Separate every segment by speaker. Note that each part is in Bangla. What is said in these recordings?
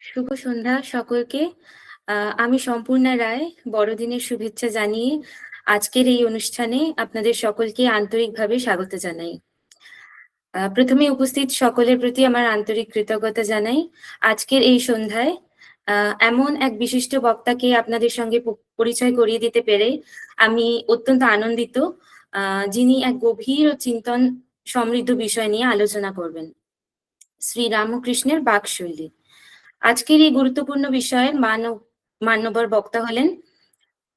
Speaker 1: শুভ সন্ধ্যা সকলকে। আমি সম্পূর্ণা রায় বড়দিনের শুভেচ্ছা জানিয়ে আজকের এই অনুষ্ঠানে আপনাদের সকলকে আন্তরিকভাবে স্বাগত জানাই। প্রথমে উপস্থিত সকলের প্রতি আমার আন্তরিক কৃতজ্ঞতা জানাই। আজকের এই সন্ধ্যায় এমন এক বিশিষ্ট বক্তাকে আপনাদের সঙ্গে পরিচয় করিয়ে দিতে পেরে আমি অত্যন্ত আনন্দিত, যিনি এক গভীর ও চিন্তন সমৃদ্ধ বিষয় নিয়ে আলোচনা করবেন। শ্রী রামকৃষ্ণের বাকশৈলী। আজকের এই গুরুত্বপূর্ণ বিষয়ের মান্যবর বক্তা হলেন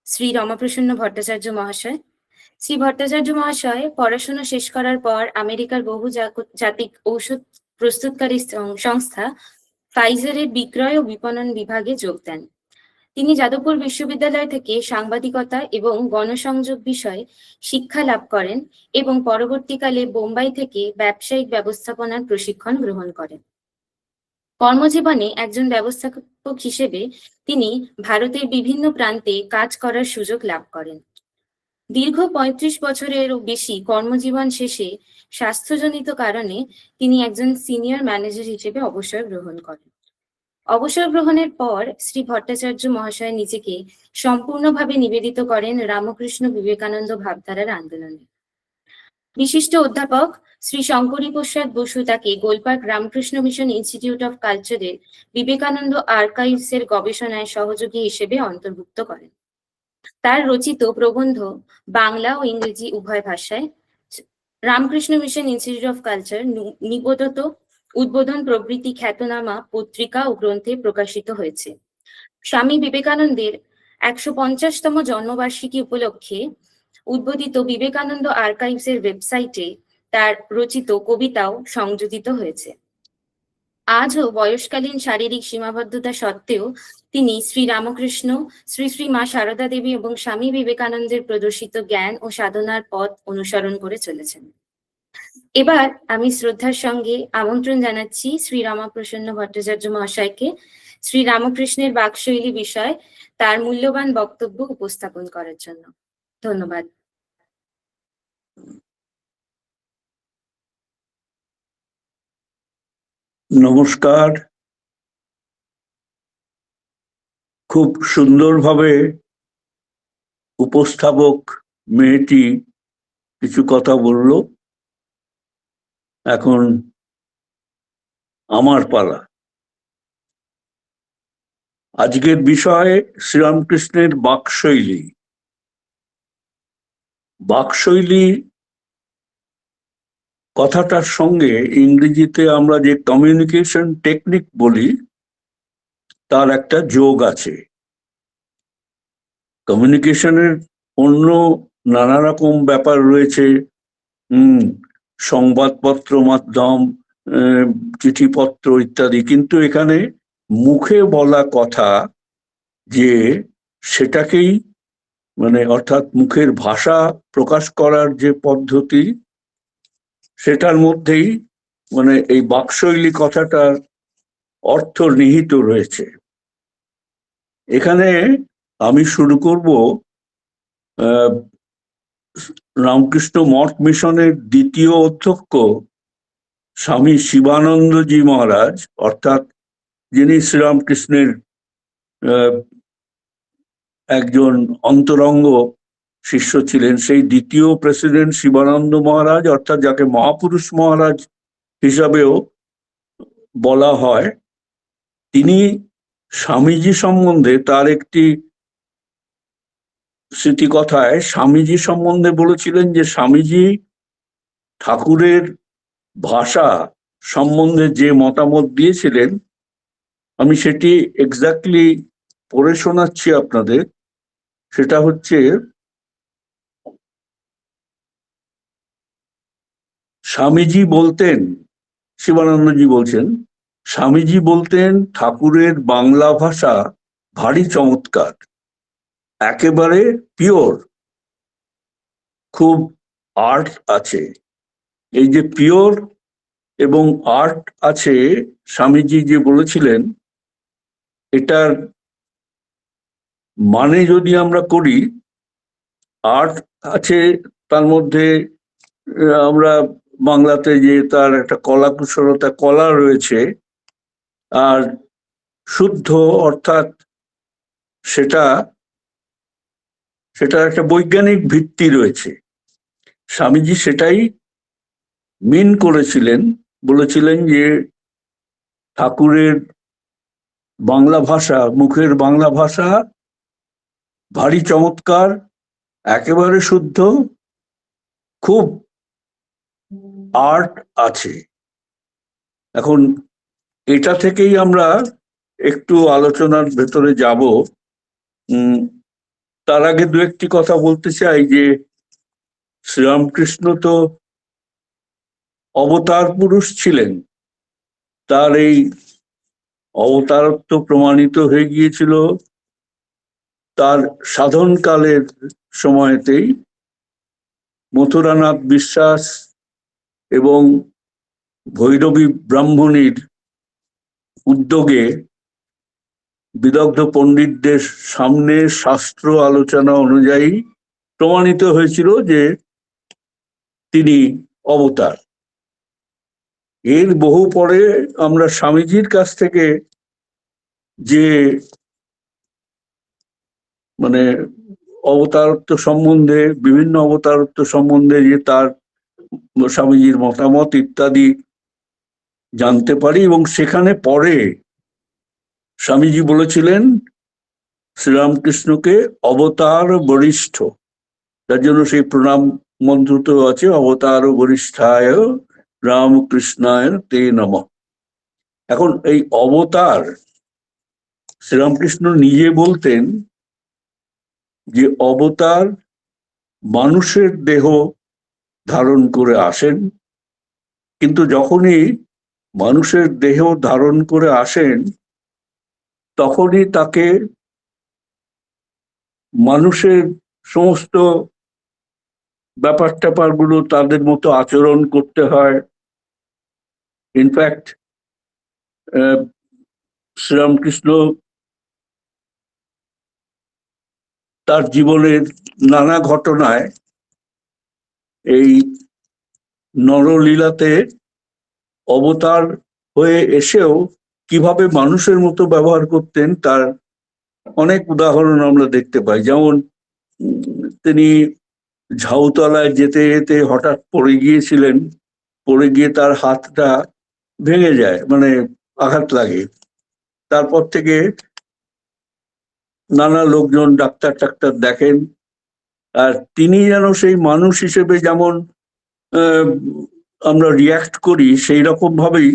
Speaker 1: শ্রী রমাপ্রসন্ন ভট্টাচার্য মহাশয়। শ্রী ভট্টাচার্য মহাশয় পড়াশোনা শেষ করার পর আমেরিকার বহুজাতিক ঔষধ প্রস্তুতকারী সংস্থা ফাইজারের বিক্রয় ও বিপণন বিভাগে যোগ দেন। তিনি যাদবপুর বিশ্ববিদ্যালয় থেকে সাংবাদিকতা এবং গণসংযোগ বিষয়ে শিক্ষা লাভ করেন এবং পরবর্তীকালে বোম্বাই থেকে ব্যবসায়িক ব্যবস্থাপনার প্রশিক্ষণ গ্রহণ করেন। কর্মজীবনে একজন ব্যবস্থাপক হিসেবে তিনি ভারতের বিভিন্ন প্রান্তে কাজ করার সুযোগ লাভ করেন। দীর্ঘ ৩৫ বছরেরও বেশি কর্মজীবন শেষে স্বাস্থ্যজনিত কারণে তিনি একজন সিনিয়র ম্যানেজার হিসেবে অবসর গ্রহণ করেন। অবসর গ্রহণের পর শ্রী ভট্টাচার্য মহাশয় নিজেকে সম্পূর্ণভাবে নিবেদিত করেন রামকৃষ্ণ বিবেকানন্দ ভাবধারার আন্দোলনে। বিশিষ্ট অধ্যাপক শ্রী শঙ্করী প্রসাদ বসু তাকে Golpark Ramakrishna Mission Institute of কালচারের বিবেকানন্দ আর্কাইভসের গবেষণায় সহযোগী হিসেবে অন্তর্ভুক্ত করেন। তার রচিত প্রবন্ধ বাংলা ও ইংরেজি উভয় ভাষায় Ramakrishna Mission Institute of Culture নিবদত উদ্বোধন প্রভৃতি খ্যাতনামা পত্রিকা ও গ্রন্থে প্রকাশিত হয়েছে। স্বামী বিবেকানন্দের ১৫০তম জন্মবার্ষিকী উপলক্ষে উদ্বোধিত বিবেকানন্দ আর্কাইভসের ওয়েবসাইটে তার রচিত কবিতাও সংযোজিত হয়েছে। আজও বয়সকালীন শারীরিক সীমাবদ্ধতা সত্ত্বেও তিনি শ্রী রামকৃষ্ণ, শ্রী শ্রী মা সারদা দেবী এবং স্বামী বিবেকানন্দের প্রদর্শিত জ্ঞান ও সাধনার পথ অনুসরণ করে চলেছেন। এবার আমি শ্রদ্ধার সঙ্গে আমন্ত্রণ জানাচ্ছি শ্রী রামপ্রসন্ন ভট্টাচার্য মহাশয়কে শ্রী রামকৃষ্ণের বাকশৈলী বিষয়ে তার মূল্যবান বক্তব্য উপস্থাপন করার জন্য। ধন্যবাদ।
Speaker 2: নমস্কার। খুব সুন্দরভাবে উপস্থাপক মেয়েটি কিছু কথা বলল। এখন আমার পালা। আজকের বিষয়ে শ্রীরামকৃষ্ণের বাকশৈলী। বাকশৈলী কথাটার সঙ্গে ইংরেজিতে আমরা যে কমিউনিকেশন টেকনিক বলি তার একটা যোগ আছে। কমিউনিকেশনের অন্য নানা রকম ব্যাপার রয়েছে, সংবাদপত্র মাধ্যম, চিঠিপত্র ইত্যাদি, কিন্তু এখানে মুখে বলা কথা যে সেটাকেই অর্থাৎ মুখের ভাষা প্রকাশ করার যে পদ্ধতি সেটার মধ্যেই এই বাকশৈলী কথাটার অর্থ নিহিত রয়েছে। এখানে আমি শুরু করব রামকৃষ্ণ মঠ মিশনের দ্বিতীয় অধ্যক্ষ স্বামী শিবানন্দজি মহারাজ, অর্থাৎ যিনি শ্রীরামকৃষ্ণের একজন অন্তরঙ্গ শিষ্য ছিলেন, সেই দ্বিতীয় প্রেসিডেন্ট শিবানন্দ মহারাজ, অর্থাৎ যাকে মহাপুরুষ মহারাজ হিসাবেও বলা হয়, তিনি স্বামীজি সম্বন্ধে তার একটি স্মৃতিকথায় স্বামীজি সম্বন্ধে বলেছিলেন যে স্বামীজি ঠাকুরের ভাষা সম্বন্ধে যে মতামত দিয়েছিলেন, আমি সেটি এক্স্যাক্টলি পড়ে শোনাচ্ছি আপনাদের। সেটা হচ্ছে, স্বামীজি বলতেন, শিবানন্দজি বলছেন, স্বামীজি বলতেন ঠাকুরের বাংলা ভাষা ভারী চমৎকার, একেবারে পিওর, খুব আর্ট আছে। এই যে পিওর এবং আর্ট আছে স্বামীজি যে বলেছিলেন, এটার মানে যদি আমরা করি, আর্ট আছে তার মধ্যে আমরা বাংলাতে যে তার একটা কলা কুশলতা, কলা রয়েছে, আর শুদ্ধ, অর্থাৎ সেটা সেটার একটা বৈজ্ঞানিক ভিত্তি রয়েছে। স্বামীজি সেটাই মিন করেছিলেন, বলেছিলেন যে ঠাকুরের বাংলা ভাষা, মুখের বাংলা ভাষা ভারী চমৎকার, একেবারে শুদ্ধ, খুব আর্ট আছে। এখন এটা থেকেই আমরা একটু আলোচনার ভেতরে যাব। তার আগে দু একটি কথা বলতে চাই যে শ্রীরামকৃষ্ণ তো অবতার পুরুষ ছিলেন। তার এই অবতারত্ব প্রমাণিত হয়ে গিয়েছিল তার সাধনকালের সময়তেই। মথুরানাথ বিশ্বাস এবং ভৈরবী ব্রাহ্মণীর উদ্যোগে বিদগ্ধ পণ্ডিতদের সামনে শাস্ত্র আলোচনা অনুযায়ী প্রমাণিত হয়েছিল যে তিনি অবতার। এর বহু পরে আমরা স্বামীজির কাছ থেকে যে মানে অবতারত্ব সম্বন্ধে, বিভিন্ন অবতারত্ব সম্বন্ধে যে তার স্বামীজির মতামত ইত্যাদি জানতে পারি, এবং সেখানে পরে স্বামীজি বলেছিলেন শ্রীরামকৃষ্ণকে অবতার বরিষ্ঠ। তার জন্য সেই প্রণাম মন্ত্র তো আছে, অবতার বরিষ্ঠায় রামকৃষ্ণায় তে নমঃ। এখন এই অবতার, শ্রীরামকৃষ্ণ নিজে বলতেন যে অবতার মানুষের দেহ ধারণ করে আসেন, কিন্তু যখনই মানুষের দেহ ধারণ করে আসেন তখনই তাকে মানুষের সমস্ত ব্যাপার ট্যাপারগুলো তাদের মতো আচরণ করতে হয়। ইনফ্যাক্ট শ্রীরামকৃষ্ণ তার জীবনের নানা ঘটনায় এই নরলীলাতে অবতার হয়ে এসেও কিভাবে মানুষের মতো ব্যবহার করতেন তার অনেক উদাহরণ আমরা দেখতে পাই। যেমন তিনি ঝাউতলায় যেতে যেতে হঠাৎ পড়ে গিয়েছিলেন, পড়ে গিয়ে তার হাতটা ভেঙে যায়, মানে আঘাত লাগে। তারপর থেকে নানা লোকজন ডাক্তার টাক্তার দেখেন, আর তিনি যেন সেই মানুষ হিসেবে যেমন আমরা রিয়াক্ট করি সেই রকম ভাবেই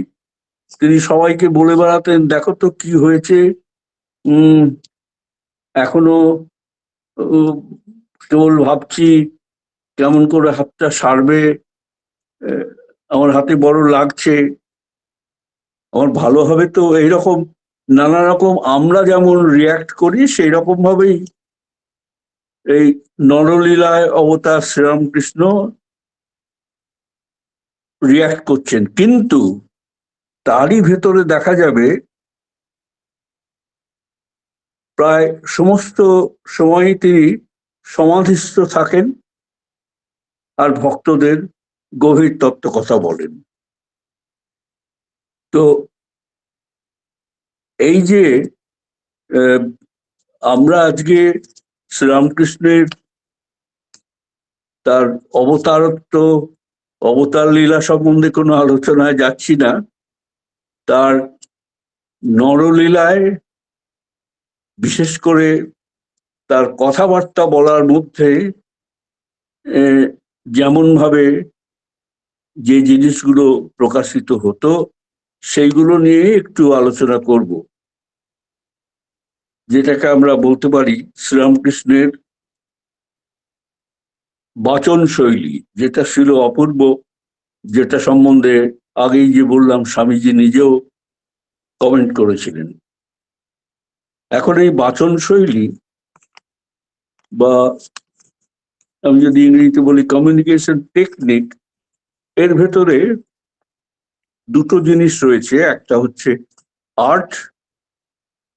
Speaker 2: তিনি সবাইকে বলে বেড়াতেন, দেখো তো কি হয়েছে, এখনো কেবল ভাবছি কেমন করে হাতটা সারবে, আমার হাতে বড় লাগছে, আমার ভালো হবে তো। এইরকম নানা রকম আমরা যেমন রিয়াক্ট করি সেই রকম ভাবেই এই নরলীলায় অবতার শ্রীরামকৃষ্ণ রিয়াক্ট করছেন। কিন্তু তারই ভেতরে দেখা যাবে প্রায় সমস্ত সময়ই তিনি সমাধিস্থ থাকেন আর ভক্তদের গভীর তত্ত্ব কথা বলেন। তো এই যে আমরা আজকে শ্রীরামকৃষ্ণের তার অবতারত্ব, অবতার লীলা সম্বন্ধে কোনো আলোচনায় যাচ্ছি না, তার নরলীলায় বিশেষ করে তার কথাবার্তা বলার মধ্যে যেমন ভাবে যে জিনিসগুলো প্রকাশিত হতো সেইগুলো নিয়ে একটু আলোচনা করব, যেটাকে আমরা বলতে পারি শ্রীরামকৃষ্ণের বাচন শৈলী, যেটা ছিল অপূর্ব, যেটা সম্বন্ধে আগেই যে বললাম স্বামীজি নিজেও কমেন্ট করেছিলেন। এখন এই বাচন শৈলী, বা আমি যদি ইংরেজিতে বলি কমিউনিকেশন টেকনিক, এর ভেতরে দুটো জিনিস রয়েছে, একটা হচ্ছে আর্ট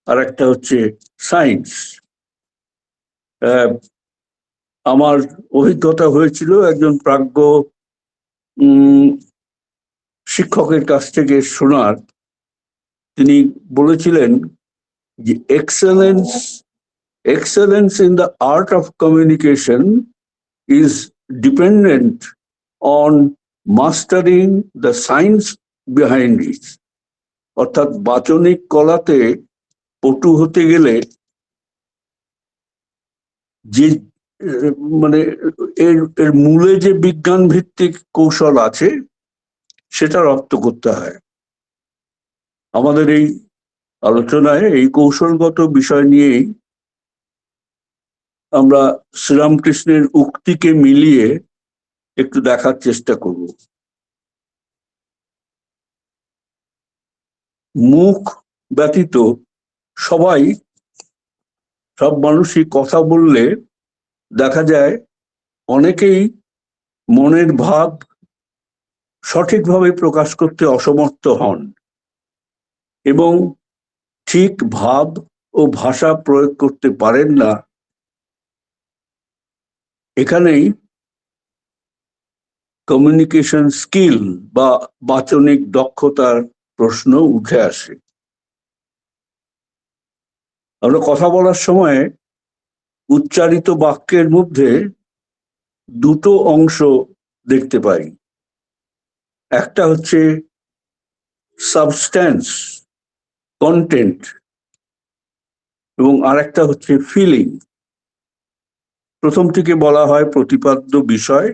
Speaker 2: আর একটা হচ্ছে সায়েন্স। আমার অভিজ্ঞতা হয়েছিল একজন প্রাজ্ঞ শিক্ষকের কাছ থেকে শোনার। তিনি বলেছিলেন যে excellence in the art of communication is dependent on mastering the science behind it. অর্থাৎ বাচনিক কলাতে পটু হতে গেলে যে মানে এর এর মূলে যে বিজ্ঞান ভিত্তিক কৌশল আছে সেটা রপ্ত করতে হয়। আমাদের এই আলোচনায় এই কৌশলগত বিষয় নিয়েই আমরা শ্রীরামকৃষ্ণের উক্তিকে মিলিয়ে একটু দেখার চেষ্টা করব। মুখ ব্যতীত সব মানুষই কথা বললে দেখা যায় অনেকেই মনের ভাব সঠিকভাবে প্রকাশ করতে অসমর্থ হন এবং ঠিক ভাব ও ভাষা প্রয়োগ করতে পারেন না। এখানেই কমিউনিকেশন স্কিল বা বাচনিক দক্ষতার প্রশ্ন উঠে আসে। আমরা কথা বলার সময় উচ্চারিত বাক্যের মধ্যে দুটো অংশ দেখতে পাই। একটা হচ্ছে সাবস্ট্যান্স, কন্টেন্ট, এবং আরেকটা হচ্ছে ফিলিং। প্রথমটিকে বলা হয় প্রতিপাদ্য বিষয়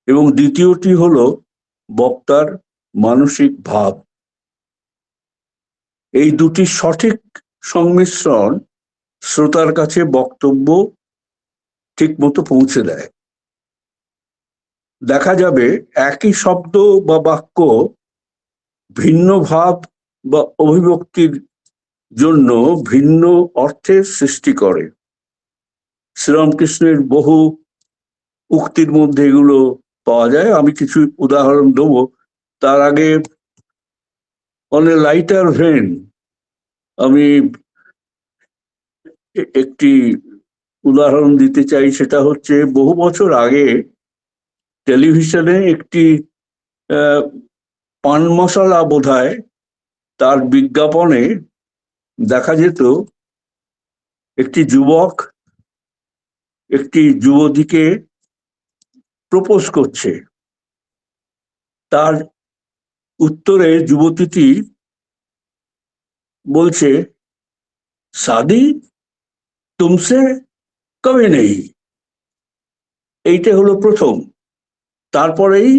Speaker 2: এবং দ্বিতীয়টি হলো বক্তার মানসিক ভাব। এই দুটি সঠিক সংমিশ্রণ শ্রোতার কাছে বক্তব্য ঠিক মতো পৌঁছে দেয়। দেখা যাবে একই শব্দ বা বাক্য ভিন্ন ভাব বা অভিব্যক্তির জন্য ভিন্ন অর্থের সৃষ্টি করে। শ্রীরামকৃষ্ণের বহু উক্তির মধ্যে এগুলো পাওয়া যায়। আমি কিছু উদাহরণ দেব। তার আগে অন এ লাইটার ভেন আমি একটি উদাহরণ দিতে চাই। সেটা হচ্ছে বহু বছর আগে টেলিভিশনে একটি পান মশলা বোধহয় তার বিজ্ঞাপনে দেখা যেত একটি যুবক একটি যুবতীকে প্রপোজ করছে। তার উত্তরে যুবতীটি বলছে, শাদি তুমসে কবে নেই। এইটা হলো প্রথম। তারপরেই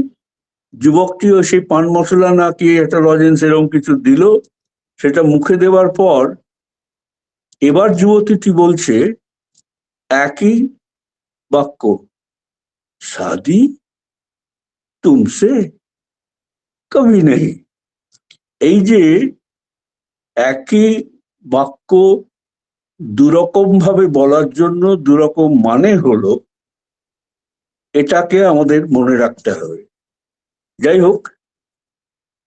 Speaker 2: যুবকটিও সেই পান মশলা নাকি একটা লজেন্স এরকম কিছু দিল। সেটা মুখে দেওয়ার পর এবার যুবতীটি বলছে একই বাক্য, শাদি তুমসে কবি নেই। এই যে একই বাক্য দুরকম ভাবে বলার জন্য দুরকম মানে হলো, এটাকে আমাদের মনে রাখতে হবে। যাই হোক,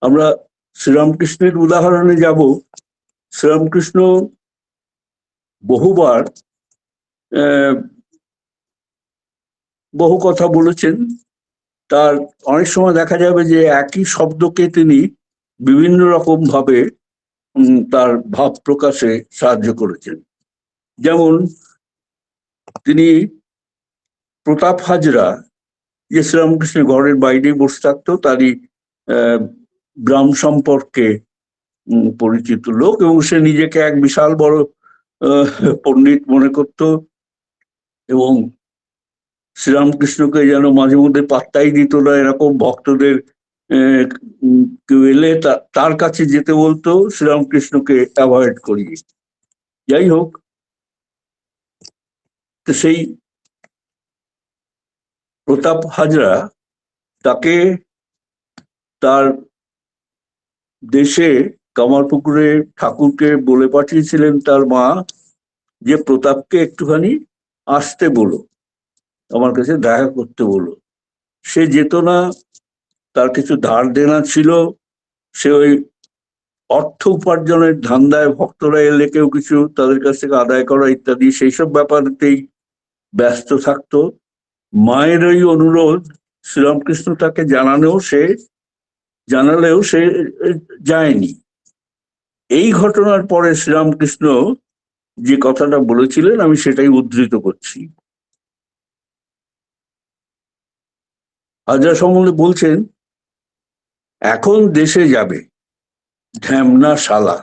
Speaker 2: আমরা শ্রীরামকৃষ্ণের উদাহরণে যাব। শ্রীরামকৃষ্ণ বহুবার বহু কথা বলেছেন। তার অনেক সময় দেখা যাবে যে একই শব্দকে তিনি বিভিন্ন রকম ভাবে তার ভাব প্রকাশে সাহায্য করেছেন। যেমন তিনি প্রতাপ হাজরা, যে শ্রীরামকৃষ্ণের ঘরের বাইরে বসে থাকতো, তারই গ্রাম সম্পর্কে পরিচিত লোক, এবং সে নিজেকে এক বিশাল বড় পণ্ডিত মনে করত এবং শ্রীরামকৃষ্ণকে যেন মাঝে মধ্যে পাত্তাই দিত না। এরকম ভক্তদের কেউ এলে তার কাছে যেতে বলতো, শ্রীরামকৃষ্ণকে অ্যাভয়েড করিয়ে। যাই হোক, তো সেই প্রতাপ হাজরা তাকে তার দেশে কামারপুকুরে ঠাকুরকে বলে পাঠিয়েছিলেন তার মা, যে প্রতাপকে একটুখানি আসতে বলো, আমার কাছে দেখা করতে বলো। সে যেত না, তার কিছু ধার দেনা ছিল, সে ওই অর্থ উপার্জনের ধান্দায় ভক্তরা এলে কেউ কিছু তাদের কাছ থেকে আদায় করা ইত্যাদি সেই সব ব্যাপারতেই ব্যস্ত থাকতো। মায়ের ওই অনুরোধ শ্রীরামকৃষ্ণ তাকে জানালেও সে যায়নি। এই ঘটনার পরে শ্রীরামকৃষ্ণ যে কথাটা বলেছিলেন আমি সেটাই উদ্ধৃত করছি। হাজরা সম্বন্ধে বলছেন, এখন দেশে যাবে ঢ্যামনা শালা,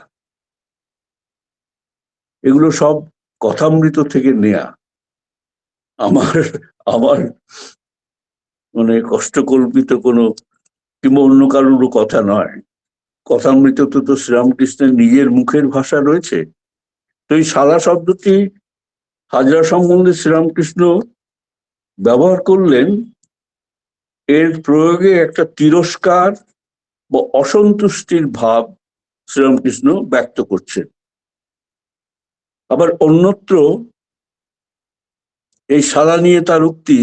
Speaker 2: এগুলো সব কথামৃত থেকে নেয়া। আমার আমার মানে কষ্টকল্পিত কোনো কিংবা অন্য কারোর কথা নয়। কথামৃততে তো শ্রীরামকৃষ্ণের নিজের মুখের ভাষা রয়েছে। তো এই শালা শব্দটি হাজরা সম্বন্ধে শ্রীরামকৃষ্ণ ব্যবহার করলেন, এর প্রয়োগে একটা তিরস্কার বা অসন্তুষ্টির ভাব শ্রীরামকৃষ্ণ ব্যক্ত করছেন। আবার অন্যত্র এই শালা নিয়ে তার উক্তি,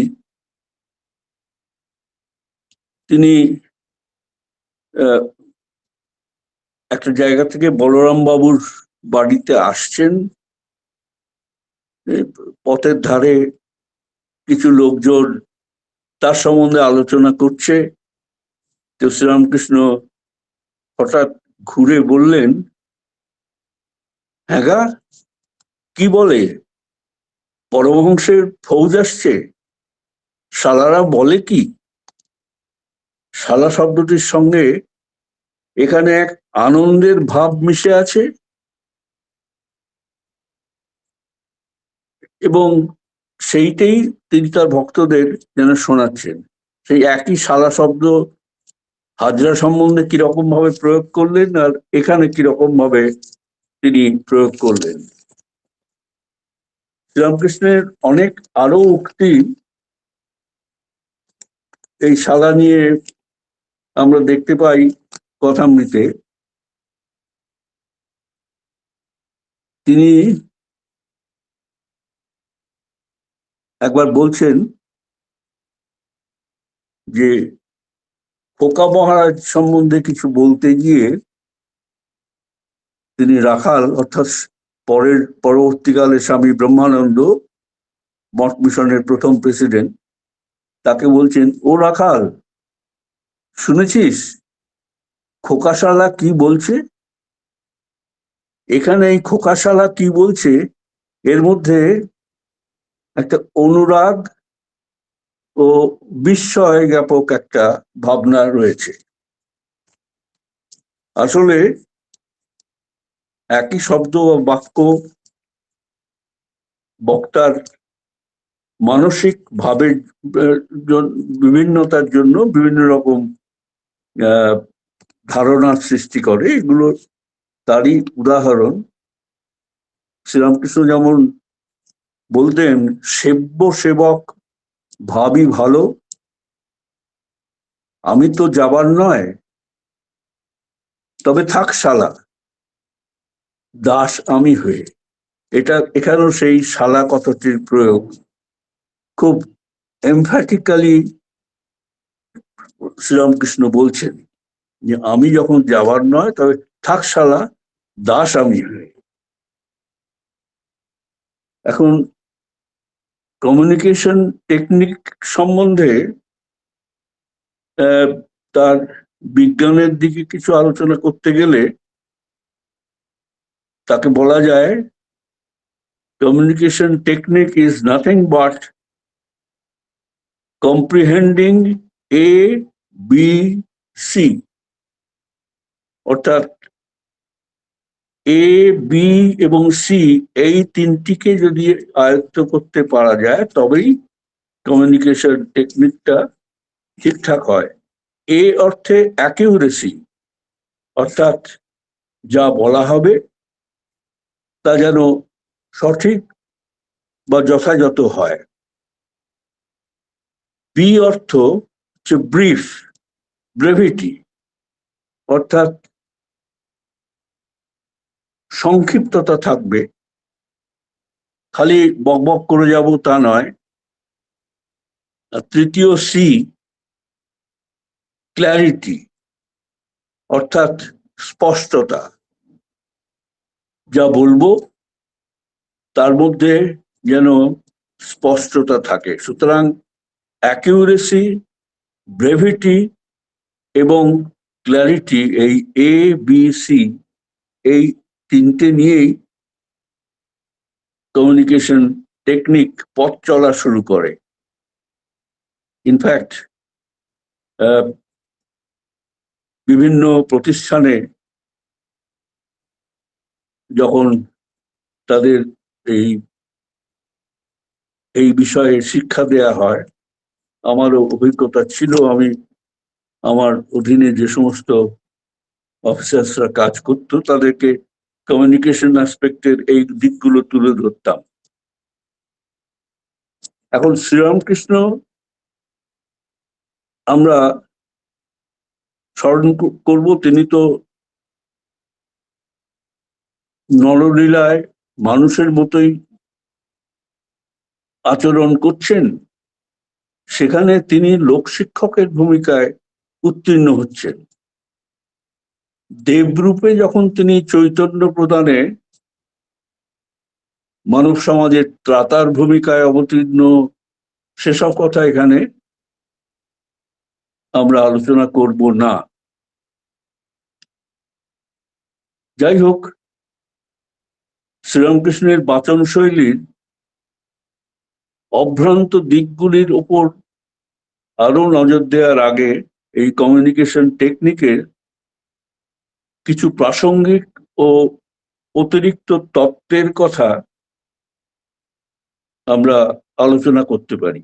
Speaker 2: তিনি একটা জায়গা থেকে বলরাম বাবুর বাড়িতে আসছেন, পথের ধারে কিছু লোকজন তার সম্বন্ধে আলোচনা করছে। তো শ্রীরামকৃষ্ণ হঠাৎ ঘুরে বললেন, হ্যাঁ গা, কি বলে, পরমহংসের ফৌজ আসছে, শালারা বলে কি? শালা শব্দটির সঙ্গে এখানে এক আনন্দের ভাব মিশে আছে এবং সেইটাই তিনি তার ভক্তদের যেন শোনাচ্ছেন। সেই একই শালা শব্দ হাজরা সম্বন্ধে কিরকম ভাবে প্রয়োগ করলেন আর এখানে কিরকম ভাবে তিনি প্রয়োগ করলেন। শ্রীরামকৃষ্ণের অনেক আরো উক্তি এই শালা নিয়ে আমরা দেখতে পাই কথামৃতে। তিনি একবার বলছেন যে খোকা মহারাজ সম্বন্ধে কিছু বলতে গিয়ে তিনি রাখাল অর্থাৎ পরবর্তীকালে স্বামী ব্রহ্মানন্দ মঠ মিশনের প্রথম প্রেসিডেন্ট, তাকে বলছেন, ও রাখাল, শুনেছিস খোকাশালা কি বলছে? এখানে এই খোকাশালা কি বলছে এর মধ্যে একটা অনুরাগ ও বিস্ময় জ্ঞাপক একটা ভাবনা রয়েছে। আসলে একই শব্দ বা বাক্য বক্তার মানসিক ভাবের বিভিন্নতার জন্য বিভিন্ন রকম ধারণার সৃষ্টি করে। এগুলো তারই উদাহরণ। শ্রীরামকৃষ্ণ যেমন বলতেন, সেব্য সেবক ভাবি ভালো, আমি তো যাবার নয়, তবে থাক শালা, দাস আমি হয়ে। এখানেও সেই শালা কথাটির প্রয়োগ খুব এমফ্যাটিক্যালি শ্রীরামকৃষ্ণ বলছেন যে আমি যখন যাবার নয়, তবে থাক শালা, দাস আমি হয়ে। এখন কমিউনিকেশন টেকনিক সম্বন্ধে তার বিজ্ঞানের দিকে কিছু আলোচনা করতে গেলে তাকে বলা যায়, communication technique is nothing but comprehending A B C, অর্থাৎ এ বি এবং সি এই তিনটিকে যদি আয়ত্ত করতে পারা যায় তবেই কমিউনিকেশন টেকনিকটা ঠিকঠাক হয়। এ অর্থে অ্যাকিউরেসি, অর্থাৎ যা বলা হবে তা যেন সঠিক বা যথাযথ হয়। বি অর্থ হচ্ছে ব্রিফ, ব্রেভিটি, অর্থাৎ সংক্ষিপ্ততা থাকবে, খালি বকবক করে যাব তা নয়। আর তৃতীয় সি, ক্ল্যারিটি, অর্থাৎ স্পষ্টতা, যা বলবো তার মধ্যে যেন স্পষ্টতা থাকে। সুতরাং অ্যাকিউরেসি, ব্রেভিটি এবং ক্ল্যারিটি, এই এ বি সি, এই তিনটে নিয়েই কমিউনিকেশন টেকনিক পথ চলা শুরু করে। ইনফ্যাক্ট বিভিন্ন প্রতিষ্ঠানে যখন তাদের এই এই বিষয়ে শিক্ষা দেয়া হয়, আমারও অভিজ্ঞতা ছিল। আমি আমার অধীনে যে সমস্ত অফিসার্সরা কাজ করত তাদেরকে কমিউনিকেশন অ্যাসপেক্টের এই দিকগুলো তুলে ধরতাম। এখন শ্রীরামকৃষ্ণ আমরা স্মরণ করব, তিনি তো নরলীলায় মানুষের মতোই আচরণ করছেন, সেখানে তিনি লোকশিক্ষকের ভূমিকায় উত্তীর্ণ হচ্ছেন। দেবরূপে যখন তিনি চৈতন্য প্রদানে মানব সমাজের ত্রাতার ভূমিকায় অবতীর্ণ, সেসব কথা এখানে আমরা আলোচনা করব না। যাই হোক, শ্রীরামকৃষ্ণের বাচন শৈলীর অভ্রান্ত দিকগুলির ওপর আরো নজর দেওয়ার আগে এই কমিউনিকেশন টেকনিকের কিছু প্রাসঙ্গিক ও অতিরিক্ত তত্ত্বের কথা আমরা আলোচনা করতে পারি।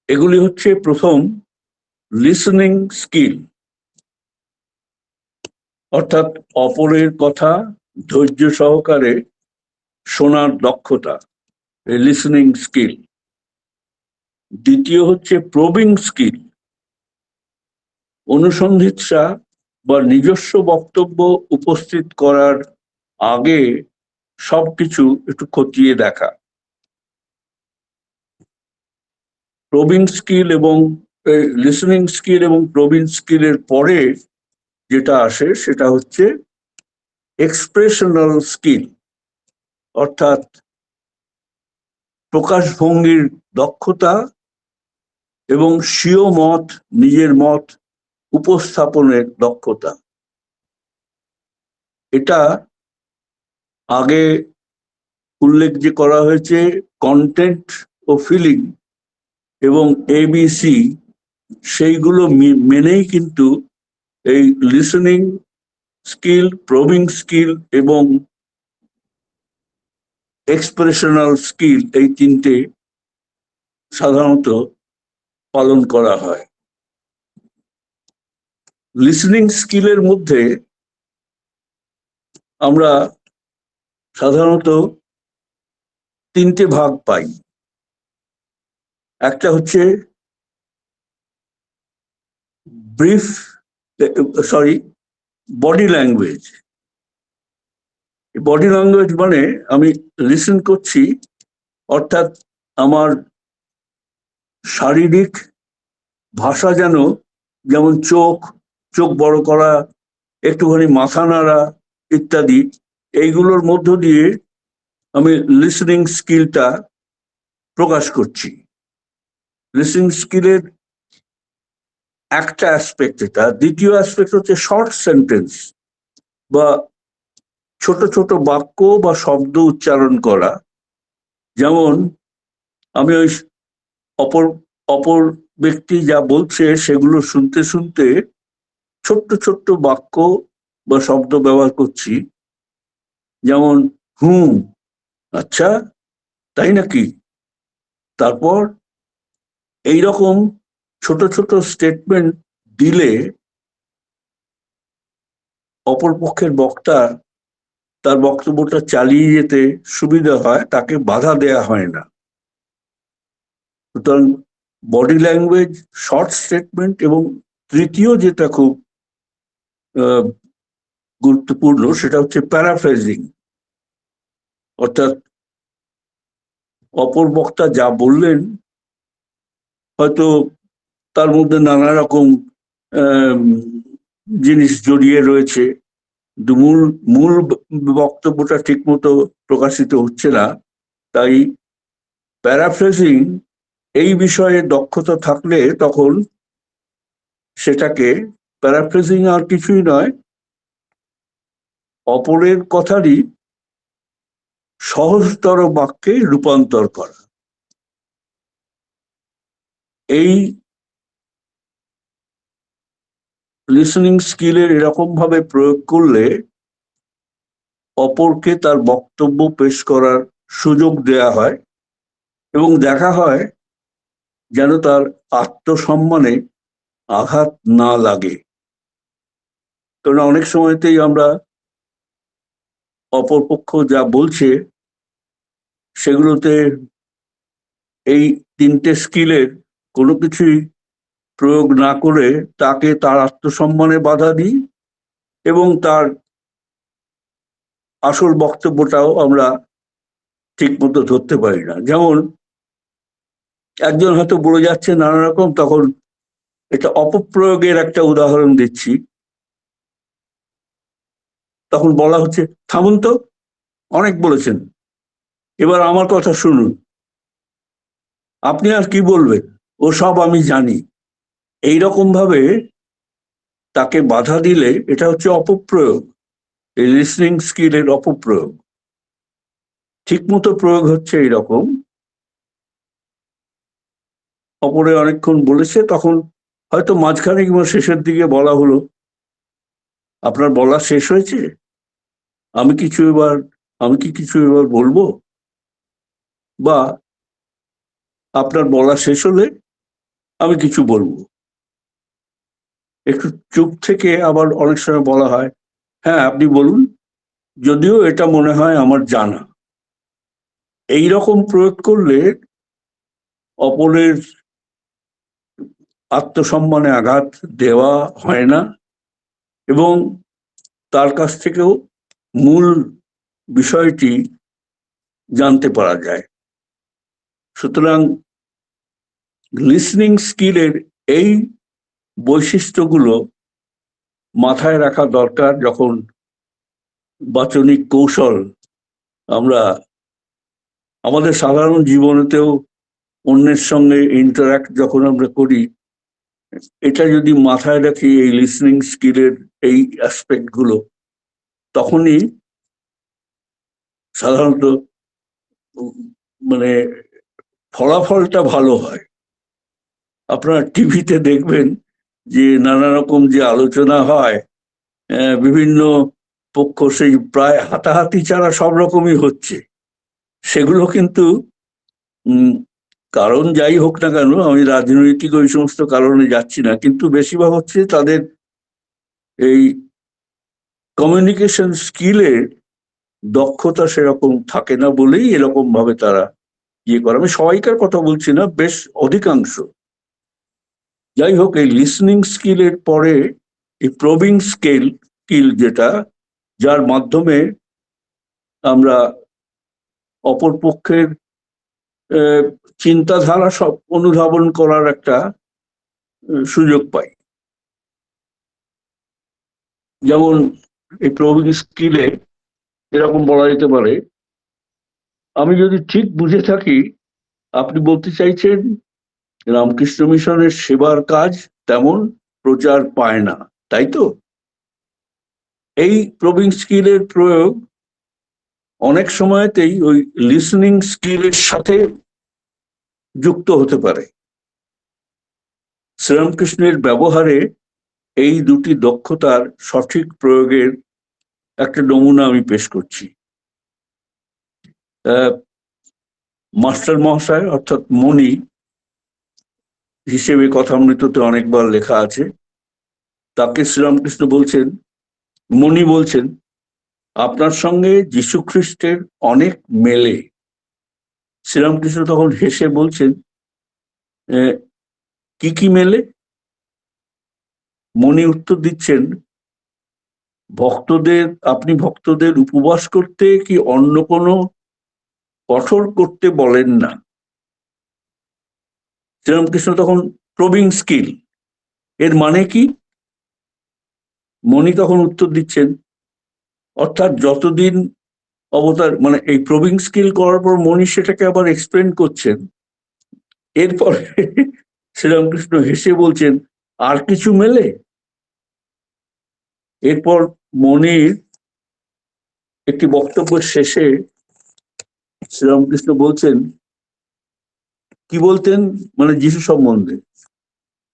Speaker 2: এগুলি হচ্ছে, প্রথম, লিসনিং স্কিল, অর্থাৎ অপরের কথা ধৈর্য সহকারে শোনার দক্ষতা, লিসনিং স্কিল। দ্বিতীয় হচ্ছে প্রবিং স্কিল, অনুসন্ধিৎসা বা নিজস্ব বক্তব্য উপস্থিত করার আগে সবকিছু একটু খতিয়ে দেখা। প্রবিং স্কিল এবং লিসনিং স্কিল এবং প্রবিং স্কিলের পরে যেটা আসে সেটা হচ্ছে এক্সপ্রেশনাল স্কিল, অর্থাৎ প্রকাশভঙ্গির দক্ষতা এবং স্বীয় মত, নিজের মত উপস্থাপনের দক্ষতা। এটা আগে উল্লেখ যে করা হয়েছে কন্টেন্ট ও ফিলিং এবং এবিসি, সেইগুলো মেনেই কিন্তু এই লিসনিং স্কিল, প্রবিং স্কিল এবং এক্সপ্রেশনাল স্কিল, এই তিনটে সাধারণত পালন করা হয়। লিসনিং স্কিলের মধ্যে আমরা সাধারণত তিনটে ভাগ পাই। একটা হচ্ছে বডি ল্যাঙ্গুয়েজ। বডি ল্যাঙ্গুয়েজ মানে আমি লিসেন করছি, অর্থাৎ আমার শারীরিক ভাষা যেমন চোখ বড় করা, একটুখানি মাথা নাড়া ইত্যাদি, এইগুলোর মধ্য দিয়ে আমি লিসনিং স্কিলটা প্রকাশ করছি। লিসনিং স্কিলের একটা অ্যাসপেক্ট এটা। দ্বিতীয় অ্যাসপেক্ট হচ্ছে শর্ট সেন্টেন্স বা ছোট ছোট বাক্য বা শব্দ উচ্চারণ করা। যেমন আমি ওই অপর ব্যক্তি যা বলছে সেগুলো শুনতে শুনতে ছোট্ট ছোট্ট বাক্য বা শব্দ ব্যবহার করছি। যেমন, আচ্ছা, তাই নাকি? তারপর এইরকম ছোট ছোট স্টেটমেন্ট দিলে অপর পক্ষের বক্তা তার বক্তব্যটা চালিয়ে যেতে সুবিধা হয়, তাকে বাধা দেয়া হয় না। সুতরাং বডি ল্যাঙ্গুয়েজ, শর্ট স্টেটমেন্ট, এবং তৃতীয় যেটা খুব গুরুত্বপূর্ণ সেটা হচ্ছে প্যারাফ্রেজিং, অর্থাৎ অপর বক্তা যা বললেন হয়তো তার মধ্যে নানা রকম জিনিস জড়িয়ে রয়েছে, মূল বক্তব্যটা ঠিক মতো প্রকাশিত হচ্ছে না। তাই প্যারাফ্রেজিং এই বিষয়ে দক্ষতা থাকলে তখন সেটাকে, প্যারাফ্রেজিং আর কিছুই নয়, অপরের কথারই সহজতর বাক্যে রূপান্তর করা। এই লিসনিং স্কিলের এরকম ভাবে প্রয়োগ করলে অপরকে তার বক্তব্য পেশ করার সুযোগ দেয়া হয় এবং দেখা হয় যেন তার আত্মসম্মানে আঘাত না লাগে। কারণ অনেক সময়তেই আমরা অপরপক্ষ যা বলছে সেগুলোতে এই তিনটে স্কিলের কোনো কিছুই প্রয়োগ না করে তাকে তার আত্মসম্মানে বাধা দিই এবং তার আসল বক্তব্যটাও আমরা ঠিক মতো ধরতে পারি না। যেমন একজন হয়তো বলে যাচ্ছে নানা রকম, তখন এটা অপপ্রয়োগের একটা উদাহরণ দিচ্ছি। তখন বলা হচ্ছে, থামুন তো, অনেক বলেছেন, এবার আমার কথা শুনুন, আপনি আর কি বলবেন, ও সব আমি জানি। এইরকম ভাবে তাকে বাধা দিলে এটা হচ্ছে অপপ্রয়োগ, এই লিসনিং স্কিলের অপপ্রয়োগ। ঠিক মতো প্রয়োগ হচ্ছে এইরকম, অপরে অনেকক্ষণ বলেছে, তখন হয়তো মাঝখানে কিংবা শেষের দিকে বলা হলো, আপনার বলা শেষ হয়েছে, আমি কি কিছু এবার বলবো, বা আপনার বলা শেষ হলে আমি কিছু বলবো। একটু চুপ থেকে আবার অনেক সময় বলা হয়, হ্যাঁ আপনি বলুন, যদিও এটা মনে হয় আমার জানা। এই রকম প্রয়োগ করলে অপরের আত্মসম্মানে আঘাত দেওয়া হয় না এবং তার কাছ থেকেও মূল বিষয়টি জানতে পারা যায়। সুতরাং লিসনিং স্কিলের এই বৈশিষ্ট্যগুলো মাথায় রাখা দরকার যখন বাচনিক কৌশল আমরা আমাদের সাধারণ জীবনেতেও অন্যের সঙ্গে ইন্টারাক্ট যখন আমরা করি, এটা যদি মাথায় রাখি এই লিসনিং স্কিলের এই অ্যাসপেক্ট গুলো, তখনই সাধারণত মানে ফলাফলটা ভালো হয়। আপনারা টিভিতে দেখবেন যে নানা রকম যে আলোচনা হয়, বিভিন্ন পক্ষ সেই প্রায় হাতাহাতি ছাড়া সব রকমই হচ্ছে, সেগুলো কিন্তু কারণ যাই হোক না কেন, আমি রাজনৈতিক ওই সমস্ত কারণে যাচ্ছি না, কিন্তু বেশিরভাগ হচ্ছে তাদের এই কমিউনিকেশন স্কিলের দক্ষতা সেরকম থাকে না বলেই এরকম ভাবে তারা ইয়ে করে। আমি সবাইকার কথা বলছি না, বেশ অধিকাংশ। যাই হোক, এই লিসনিং স্কিলের পরে এই প্রবিং স্কিল যেটা, যার মাধ্যমে আমরা অপর পক্ষের চিন্তাধারা সব অনুধাবন করার একটা সুযোগ পাই। যেমন এই প্রবিং স্কিলে এরকম বলা যেতে পারে, আমি যদি ঠিক বুঝে থাকি আপনি বলতে চাইছেন রামকৃষ্ণ মিশনের সেবার কাজ তেমন প্রচার পায় না, তাই তো? এই প্রবিং স্কিলের প্রয়োগ অনেক সময়তেই ওই লিসনিং স্কিলের সাথে যুক্ত হতে পারে। শ্রীরামকৃষ্ণের ব্যবহারে এই দুটি দক্ষতার সঠিক প্রয়োগের একটা নমুনা আমি পেশ করছি। মাস্টার মহাশয় অর্থাৎ মণি হিসেবে কথামৃততে অনেকবার লেখা আছে, তাকে শ্রীরামকৃষ্ণ বলছেন, মণি বলছেন, আপনার সঙ্গে যীশু খ্রিস্টের অনেক মেলে। শ্রীরামকৃষ্ণ তখন হেসে বলছেন, কি কি মেলে? মণি উত্তর দিচ্ছেন, আপনি ভক্তদের উপবাস করতে কি অন্য কোনো কঠোর করতে বলেন না। শ্রীরামকৃষ্ণ তখন, প্রবিং স্কিল এর মানে কি? মণি তখন উত্তর দিচ্ছেন, অর্থাৎ যতদিন অবতার, মানে এই প্রবিং স্কিল করার পর মণি সেটাকে আবার এক্সপ্লেন করছেন। এরপরে শ্রীরামকৃষ্ণ হেসে বলছেন, আর কিছু মেলে? এরপর মণির একটি বক্তব্যের শেষে শ্রীরামকৃষ্ণ বলছেন, কি বলতেন মানে যিশু সম্বন্ধে,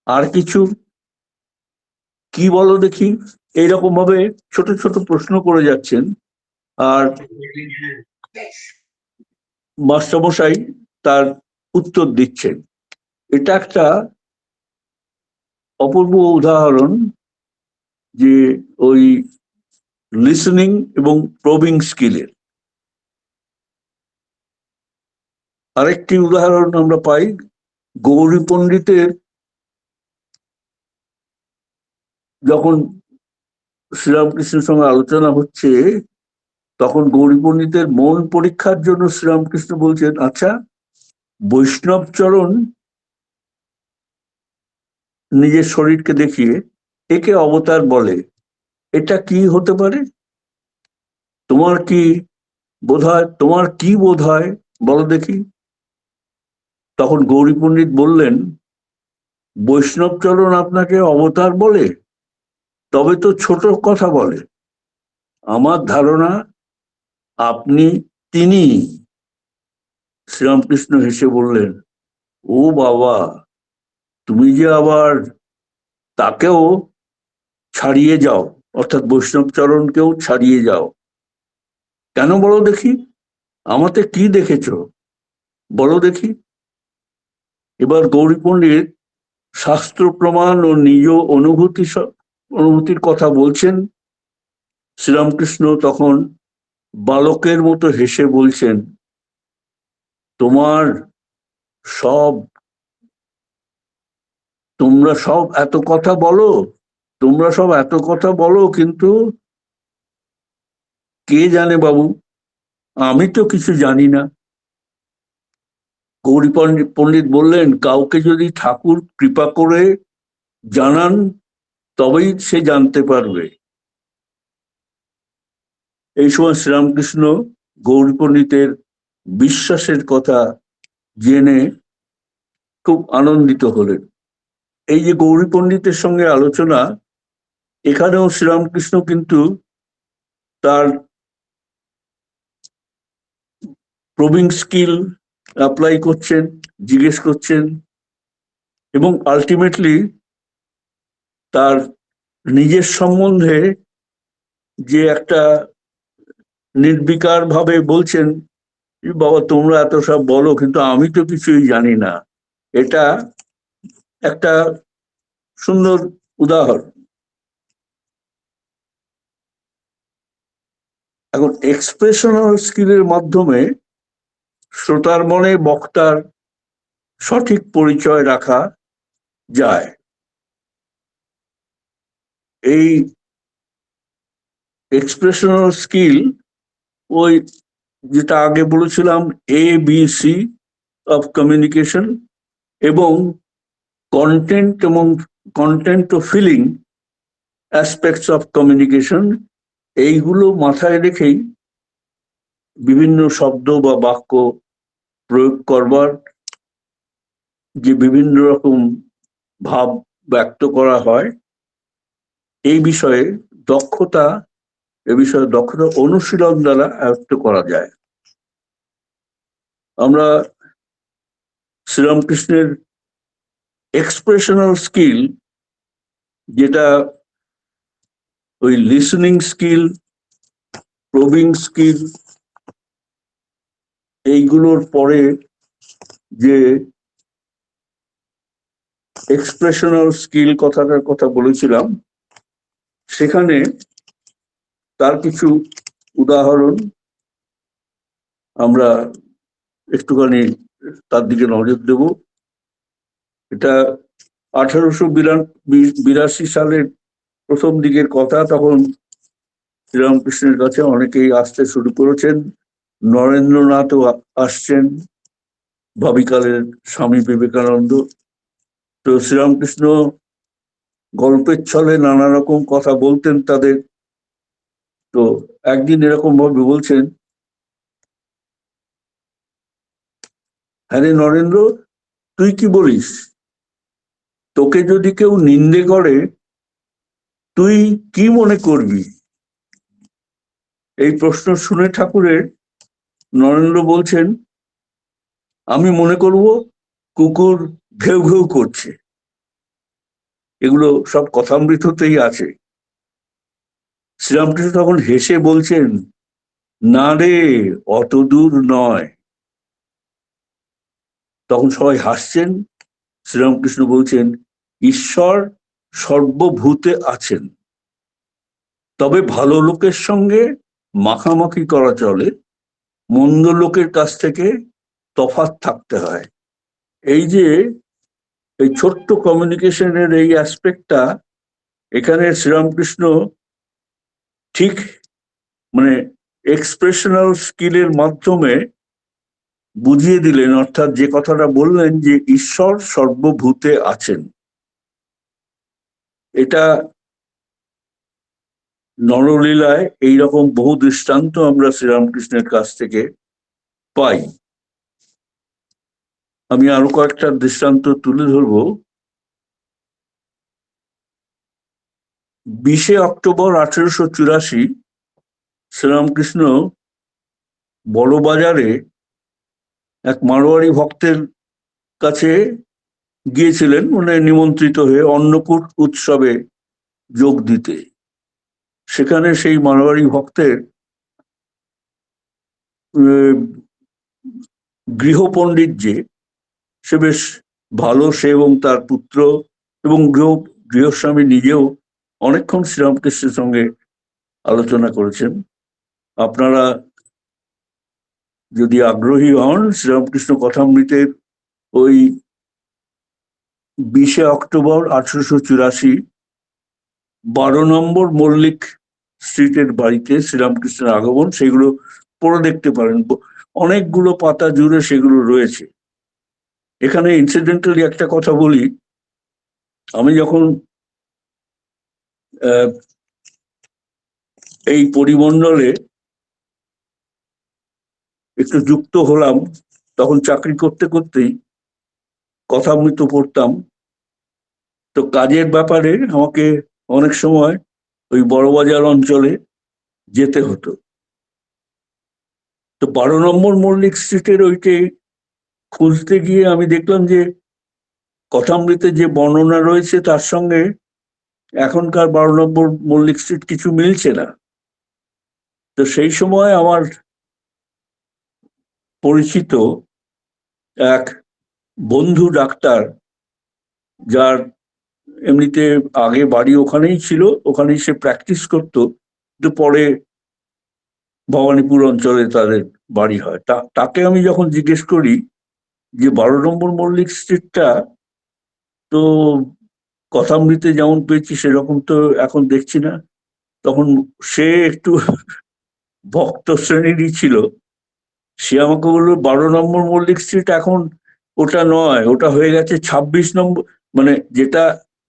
Speaker 2: আর কিছু কি বলো দেখি, এইরকম ভাবে ছোট ছোট প্রশ্ন করে যাচ্ছেন। আর মাস্টারমশাই তার উত্তর দিচ্ছেন। এটা একটা অপূর্ব উদাহরণ যে ওই লিসনিং এবং প্রবিং স্কিলের। আরেকটি উদাহরণ আমরা পাই গৌরী পণ্ডিতের, যখন শ্রীরামকৃষ্ণের সঙ্গে আলোচনা হচ্ছে তখন গৌরী পণ্ডিতের মন পরীক্ষার জন্য শ্রীরামকৃষ্ণ বলছেন, আচ্ছা বৈষ্ণব চরণ নিজের শরীরকে দেখিয়ে একে অবতার বলে, এটা কি হতে পারে? তোমার কি বোধ হয়, তোমার কি বোধ হয় বলো দেখি। তখন গৌরী পণ্ডিত বললেন, বৈষ্ণব চরণ আপনাকে অবতার বলে? তবে তো ছোট কথা বলে। আমার ধারণা আপনি তিনি। শ্রীরামকৃষ্ণ হেসে বললেন, ও বাবা, তুমি যে আবার তাকেও ছাড়িয়ে যাও, অর্থাৎ বৈষ্ণব চরণকেও ছাড়িয়ে যাও কেন বলো দেখি? আমাতে কি দেখেছ বলো দেখি। এবার গৌরী পণ্ডিত শাস্ত্র প্রমাণ ও নিজ অনুভূতির কথা বলছেন। শ্রীরামকৃষ্ণ তখন বালকের মতো হেসে বলছেন, তোমার সব তোমরা সব এত কথা বলো, তোমরা সব এত কথা বলো, কিন্তু কে জানে বাবু, আমি তো কিছু জানি না। গৌরী পণ্ডিত বললেন, কাউকে যদি ঠাকুর কৃপা করে জানান তবেই সে জানতে পারবে। এই সময় শ্রীরামকৃষ্ণ গৌরী পণ্ডিতের বিশ্বাসের কথা জেনে খুব আনন্দিত হলেন। এই যে গৌরী পণ্ডিতের সঙ্গে আলোচনা, এখানেও শ্রীরামকৃষ্ণ কিন্তু তার প্রবিং স্কিল অ্যাপ্লাই করছেন, জিজ্ঞেস করছেন, এবং আলটিমেটলি তার নিজের সম্বন্ধে যে একটা নির্বিকার ভাবে বলছেন, বাবা তোমরা এত সব বলো কিন্তু আমি তো কিছুই জানি না, এটা একটা সুন্দর উদাহরণ। এখন এক্সপ্রেশনাল স্কিলের মাধ্যমে শ্রোতার মনে বক্তার সঠিক পরিচয় রাখা যায়। এই এক্সপ্রেশনাল স্কিল ওই যেটা আগে বলেছিলাম ABC অফ কমিউনিকেশন, এবং কন্টেন্ট ও ফিলিং অ্যাসপেক্টস অফ কমিউনিকেশন, এইগুলো মাথায় রেখেই বিভিন্ন শব্দ বা বাক্য প্রয়োগ করবার, যে বিভিন্ন রকম ভাব ব্যক্ত করা হয়, এই বিষয়ে দক্ষতা অনুশীলন দ্বারা আয়ত্ত করা যায়। আমরা শ্রীরামকৃষ্ণের এক্সপ্রেশনাল স্কিল, যেটা ওই লিসনিং স্কিল, প্রবিং স্কিল, এইগুলোর পরে যে এক্সপ্রেশনাল স্কিল কথাটার কথা বলেছিলাম, সেখানে তার কিছু উদাহরণ আমরা একটুখানি তার দিকে নজর দেব। এটা 1882 সালের প্রথম দিকের কথা। তখন শ্রীরামকৃষ্ণের কাছে অনেকেই আসতে শুরু করেছেন, নরেন্দ্রনাথও আসছেন, ভাবিকালের স্বামী বিবেকানন্দ। তো শ্রীরামকৃষ্ণ গল্পের ছলে নানা রকম কথা বলতেন তাদের। তো একদিন এরকম ভাবে বলছেন, হ্যাঁ রে নরেন্দ্র, তুই কি বলিস? তোকে যদি কেউ নিন্দে করে তুই কি মনে করবি? এই প্রশ্ন শুনে ঠাকুরের নরেন্দ্র বলছেন, আমি মনে করব কুকুর ঘেউ ঘেউ করছে। এগুলো সব কথামৃততেই আছে। শ্রীরামকৃষ্ণ তখন হেসে বলছেন, না রে, অত দূর নয়। তখন সবাই হাসছেন। শ্রীরামকৃষ্ণ বলছেন, ঈশ্বর সর্বভূতে আছেন, তবে ভালো লোকের সঙ্গে মাখামাখি করা চলে, মন্দ লোকের কাছ থেকে তফাৎ থাকতে হয়। এই যে এই ছোট্ট কমিউনিকেশনের এই অ্যাসপেক্টটা এখানে শ্রীরামকৃষ্ণ ঠিক মানে এক্সপ্রেশনাল স্কিলের মাধ্যমে বুঝিয়ে দিলেন, অর্থাৎ যে কথাটা বললেন যে ঈশ্বর সর্বভূতে আছেন। এটা নরলীলায় এইরকম বহু দৃষ্টান্ত আমরা শ্রীরামকৃষ্ণের কাছ থেকে পাই। আমি আরো কয়েকটা দৃষ্টান্ত তুলে ধরবো। 20 অক্টোবর 1884 শ্রীরামকৃষ্ণ বড়বাজারে এক মারোয়ারি ভক্তের কাছে গিয়েছিলেন, মানে নিমন্ত্রিত হয়ে অন্নকূট উৎসবে যোগ দিতে। সেখানে সেই মারোয়ারি ভক্তের গৃহপণ্ডিত যে, সে বেশ ভালো, সে এবং তার পুত্র এবং গৃহস্বামী নিজেও অনেকক্ষণ শ্রীরামকৃষ্ণের সঙ্গে আলোচনা করেছেন। আপনারা যদি আগ্রহী হন, শ্রীরামকৃষ্ণ কথামৃতের ওই 20 অক্টোবর 1884 12 নম্বর মল্লিক স্ট্রিটের বাড়িতে শ্রীরামকৃষ্ণের আগমন, সেগুলো পড়ে দেখতে পারেন। অনেকগুলো পাতা জুড়ে সেগুলো রয়েছে। এখানে ইনসিডেন্টালি একটা কথা বলি, আমি যখন এই পরিমণ্ডলে একটু যুক্ত হলাম, তখন চাকরি করতে করতেই কথামৃত পড়তাম। তো কাজের ব্যাপারে আমাকে অনেক সময় ওই বড়বাজার অঞ্চলে যেতে হতো। তো 12 নম্বর মল্লিক স্ট্রিটের ওইটাই খুঁজতে গিয়ে আমি দেখলাম যে কথামৃতে যে বর্ণনা রয়েছে তার সঙ্গে এখনকার 12 নম্বর মল্লিক স্ট্রিট কিছু মিলছে না। তো সেই সময় আমার পরিচিত এক বন্ধু ডাক্তার, যার এমনিতে আগে বাড়ি ওখানেই ছিল, ওখানেই সে প্র্যাকটিস করতো, কিন্তু পরে ভবানীপুর অঞ্চলে তাদের বাড়ি হয়। তাকে আমি যখন জিজ্ঞেস করি যে 12 নম্বর মল্লিক স্ট্রিটটা তো কথামৃতে যেমন পেয়েছি সেরকম তো এখন দেখছি না, তখন সে একটু ভক্ত শ্রেণীরই ছিল। সে আমাকে বললো 12 নম্বর মল্লিক স্ট্রিট এখন ওটা নয়, ওটা হয়ে গেছে 26 নম্বর, মানে যেটা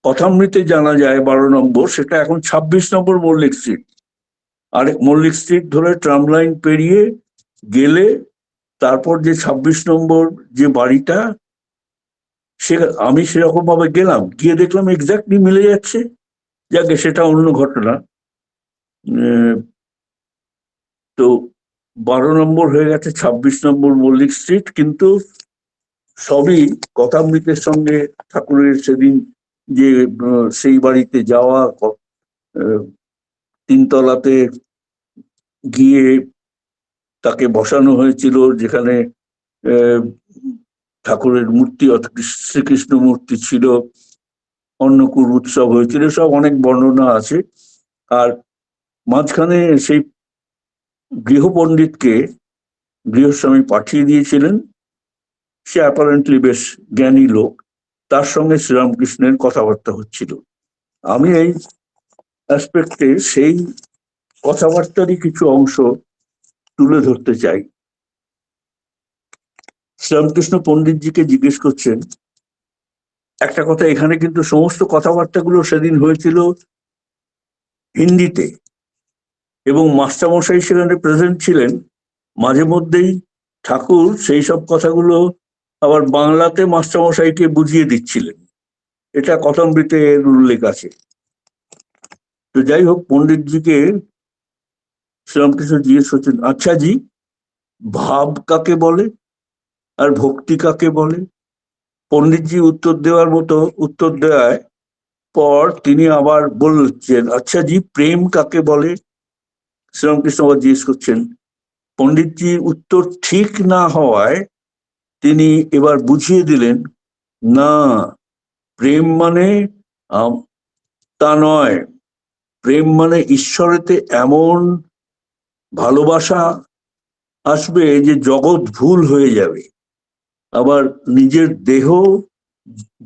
Speaker 2: কথামৃতে জানা যায় 12 নম্বর, সেটা এখন 26 নম্বর মল্লিক স্ট্রিট। আর মল্লিক স্ট্রিট ধরে ট্রাম লাইন পেরিয়ে গেলে তারপর যে 26 নম্বর যে বাড়িটা, সে আমি সেরকম ভাবে গেলাম, গিয়ে দেখলাম এক্স্যাক্টলি মিলে যাচ্ছে। যাকে সেটা অন্য ঘটনা। তো 12 নম্বর হয়ে গেছে 26 নম্বর মল্লিক স্ট্রিট, কিন্তু সবই কথামৃতের সঙ্গে ঠাকুরের সেদিন যে সেই বাড়িতে যাওয়া, 3 তলাতে গিয়ে তাকে বসানো হয়েছিল, যেখানে ঠাকুরের মূর্তি অর্থাৎ শ্রীকৃষ্ণ মূর্তি ছিল, অন্নকূট উৎসব হয়েছিল, সব অনেক বর্ণনা আছে। আর মাঝখানে সেই গৃহপণ্ডিতকে গৃহস্বামী পাঠিয়ে দিয়েছিলেন, সে অ্যাপারেন্টলি বেশ জ্ঞানী লোক, তার সঙ্গে শ্রীরামকৃষ্ণের কথাবার্তা হচ্ছিল। আমি এই অ্যাসপেক্টে সেই কথাবার্তারই কিছু অংশ তুলে ধরতে চাই। শ্রীরামকৃষ্ণ পণ্ডিতজিকে জিজ্ঞেস করছেন একটা কথা, এখানে কিন্তু সমস্ত কথাবার্তাগুলো সেদিন হয়েছিল হিন্দিতে, এবং মাস্টারমশাই সেখানে প্রেজেন্ট ছিলেন। মাঝে মধ্যেই ঠাকুর সেই সব কথাগুলো আবার বাংলাতে মাস্টারমশাইকে বুঝিয়ে দিচ্ছিলেন, এটা কথামৃতে এর উল্লেখ আছে। তো যাই হোক, পণ্ডিতজিকে শ্রীরামকৃষ্ণ জিজ্ঞেস করছেন, আচ্ছা জি, ভাব কাকে বলে আর ভক্তি কাকে বলে? পণ্ডিতজি উত্তর দেওয়ায় পর তিনি আবার বলছেন, আচ্ছা জি, প্রেম কাকে বলে? শ্রীরামকৃষ্ণ আবার জিজ্ঞেস করছেন। পণ্ডিতজির উত্তর ঠিক না হওয়ায় তিনি এবার বুঝিয়ে দিলেন, না, প্রেম মানে তা নয়। প্রেম মানে ঈশ্বরেতে এমন ভালোবাসা আসবে যে জগৎ ভুল হয়ে যাবে, আবার নিজের দেহ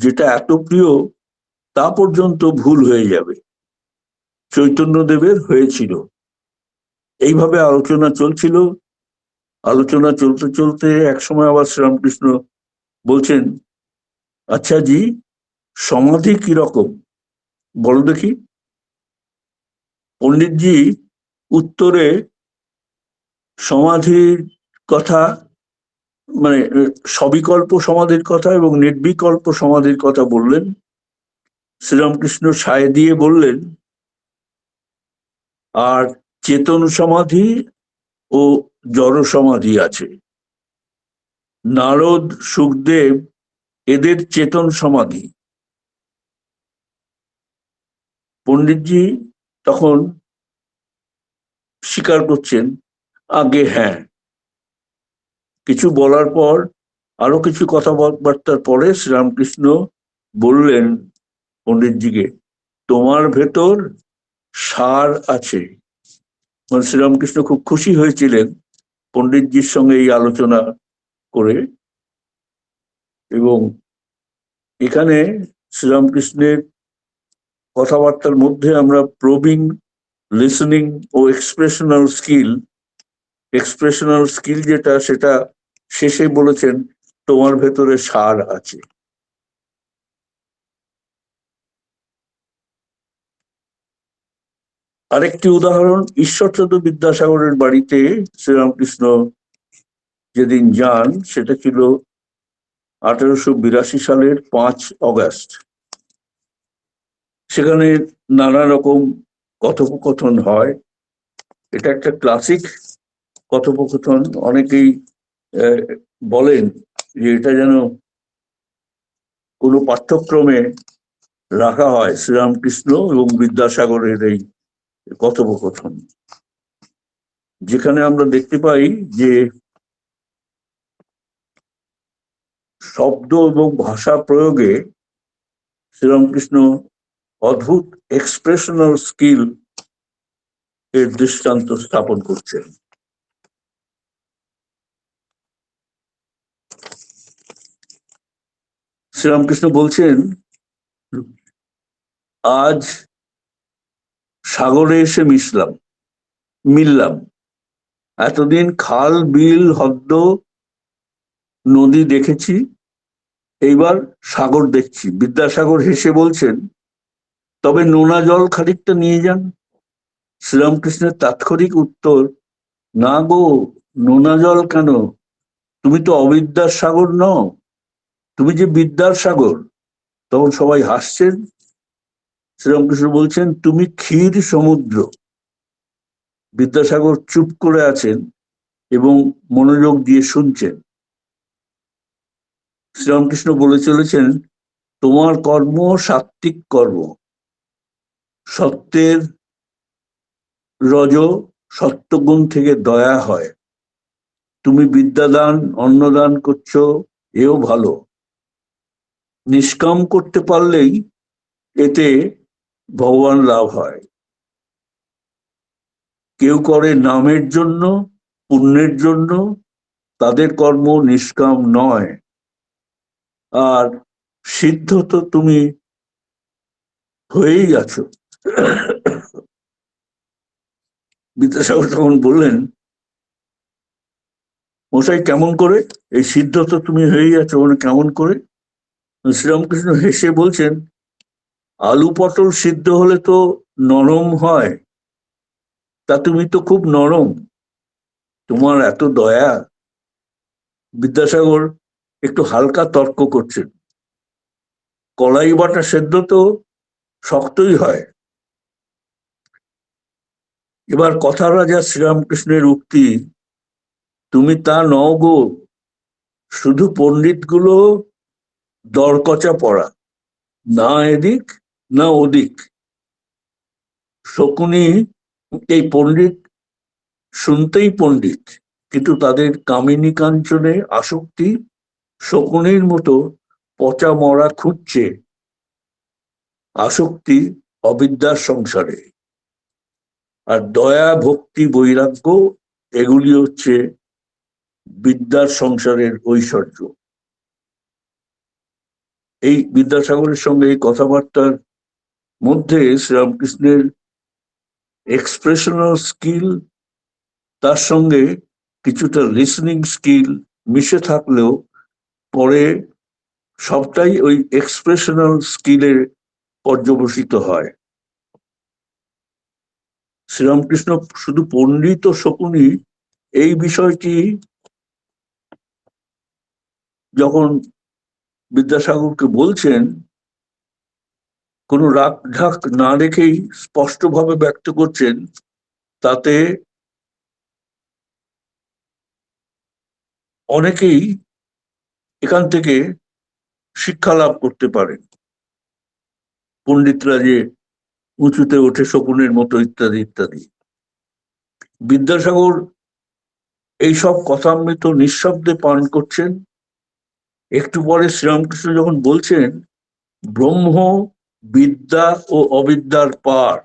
Speaker 2: যেটা এত প্রিয় তা পর্যন্ত ভুল হয়ে যাবে। চৈতন্যদেবের হয়েছিল। এইভাবে আলোচনা চলছিল। আলোচনা চলতে চলতে একসময় আবার শ্রীরামকৃষ্ণ বলছেন, আচ্ছা জি, সমাধি কিরকম বলো দেখি? পণ্ডিতজি উত্তরে সমাধির কথা, মানে সবিকল্প সমাধির কথা এবং নির্বিকল্প সমাধির কথা বললেন। শ্রীরামকৃষ্ণ সায় দিয়ে বললেন, আর চেতন সমাধি ও জড় সমাধি আছে। নারদ, সুখদেব এদের চেতন সমাধি। পণ্ডিতজি তখন স্বীকার করছেন, আগে হ্যাঁ। কিছু বলার পর, আরো কিছু কথাবার্তার পরে শ্রীরামকৃষ্ণ বললেন পণ্ডিতজিকে, তোমার ভেতর সার আছে। মানে শ্রীরামকৃষ্ণ খুব খুশি হয়েছিলেন পণ্ডিতজির সঙ্গে এই আলোচনা করে। এবং এখানে শ্রীরামকৃষ্ণের কথাবার্তার মধ্যে আমরা প্রবিং, লিসনিং ও এক্সপ্রেশনাল স্কিল যেটা, সেটা শেষে বলেছেন, তোমার ভেতরে সার আছে। আরেকটি উদাহরণ, ঈশ্বরচন্দ্র বিদ্যাসাগরের বাড়িতে শ্রীরামকৃষ্ণ যেদিন যান সেটা ছিল 1882 সালের 5 অগস্ট। সেখানে নানা রকম কথোপকথন হয়। এটা একটা ক্লাসিক কথোপকথন। অনেকেই বলেন যে এটা যেন কোনো পাঠ্যক্রমে রাখা হয়, শ্রীরামকৃষ্ণ এবং বিদ্যাসাগরের এই কথোপকথন, যেখানে আমরা দেখতে পাই যে শব্দ এবং ভাষা প্রয়োগে শ্রীরামকৃষ্ণ অদ্ভুত এক্সপ্রেশনাল স্কিল এর দৃষ্টান্ত স্থাপন করছেন। শ্রীরামকৃষ্ণ বলছেন, আজ সাগরে এসে মিললাম। এতদিন খাল, বিল, হ্রদ, নদী দেখেছি, এইবার সাগর দেখছি। বিদ্যাসাগর হেসে বলছেন, তবে নোনা জল খানিকটা নিয়ে যান। শ্রীরামকৃষ্ণের তাৎক্ষণিক উত্তর, না গো, নোনা জল কেন? তুমি তো অবিদ্যার সাগর নও, তুমি যে বিদ্যার সাগর। তখন সবাই হাসছেন। শ্রীরামকৃষ্ণ বলছেন, তুমি ক্ষীর সমুদ্র। বিদ্যাসাগর চুপ করে আছেন এবং মনোযোগ দিয়ে শুনছেন। শ্রীরামকৃষ্ণ বলে চলেছেন, তোমার কর্ম সাত্ত্বিক কর্ম, সত্যের রজ সত্যগুণ থেকে দয়া হয়। তুমি বিদ্যাদান, অন্নদান করছো, এও ভালো। নিষ্কাম করতে পারলেই এতে ভগবান লাভ হয়। কেউ করে নামের জন্য, পুণ্যের জন্য, তাদের কর্ম নিষ্কাম নয়। আর সিদ্ধ তো তুমি হয়েই আছো। বিদ্যাসাগর তখন বললেন, মশাই কেমন করে? এই সিদ্ধ তো তুমি হয়েই আছো, মানে কেমন করে? শ্রীরামকৃষ্ণ হেসে বলছেন, আলু পটল সিদ্ধ হলে তো নরম হয়, তা তুমি তো খুব নরম, তোমার এত দয়া। বিদ্যাসাগর একটু হালকা তর্ক করছেন, কলাই বাটা সেদ্ধ তো শক্তই হয়, এবার কথা রাজা শ্রীরামকৃষ্ণের উক্তি, তুমি তা নও গো, শুধু পণ্ডিত গুলো দরকচা পড়া, না এদিক না ওদিক। শকুনি এই পণ্ডিত শুনতেই পণ্ডিত, কিন্তু তাদের কামিনী কাঞ্চনে আসক্তি শকুনির মতো পচা মরা খুঁজছে আসক্তি অবিদ্যার সংসারে। আর দয়া ভক্তি বৈরাগ্য এগুলি হচ্ছে বিদ্যার সংসারের ঐশ্বর্য। এই বিদ্যাসাগরের সঙ্গে এই কথাবার্তার মধ্যে শ্রীরামকৃষ্ণের এক্সপ্রেশনাল স্কিল, তার সঙ্গে কিছুটা লিসনিং স্কিল মিশে থাকলেও পরে সবটাই ওই এক্সপ্রেশনাল স্কিলে পর্যবসিত হয়। শ্রীরামকৃষ্ণ শুধু পণ্ডিত ও শকুনি এই বিষয়টি যখন বিদ্যাসাগরকে বলছেন, কোনো রাগ ঢাক না রেখেই স্পষ্টভাবে ব্যক্ত করছেন, তাতে অনেকেই এখান থেকে শিক্ষা লাভ করতে পারেন। পণ্ডিতরা যে উঁচুতে ওঠে শকুনের মতো ইত্যাদি ইত্যাদি। বিদ্যাসাগর এইসব কথামৃত নিঃশব্দে পান করছেন। একটু পরে শ্রীরামকৃষ্ণ যখন বলছেন ব্রহ্ম বিদ্যা ও অবিদ্যার পার,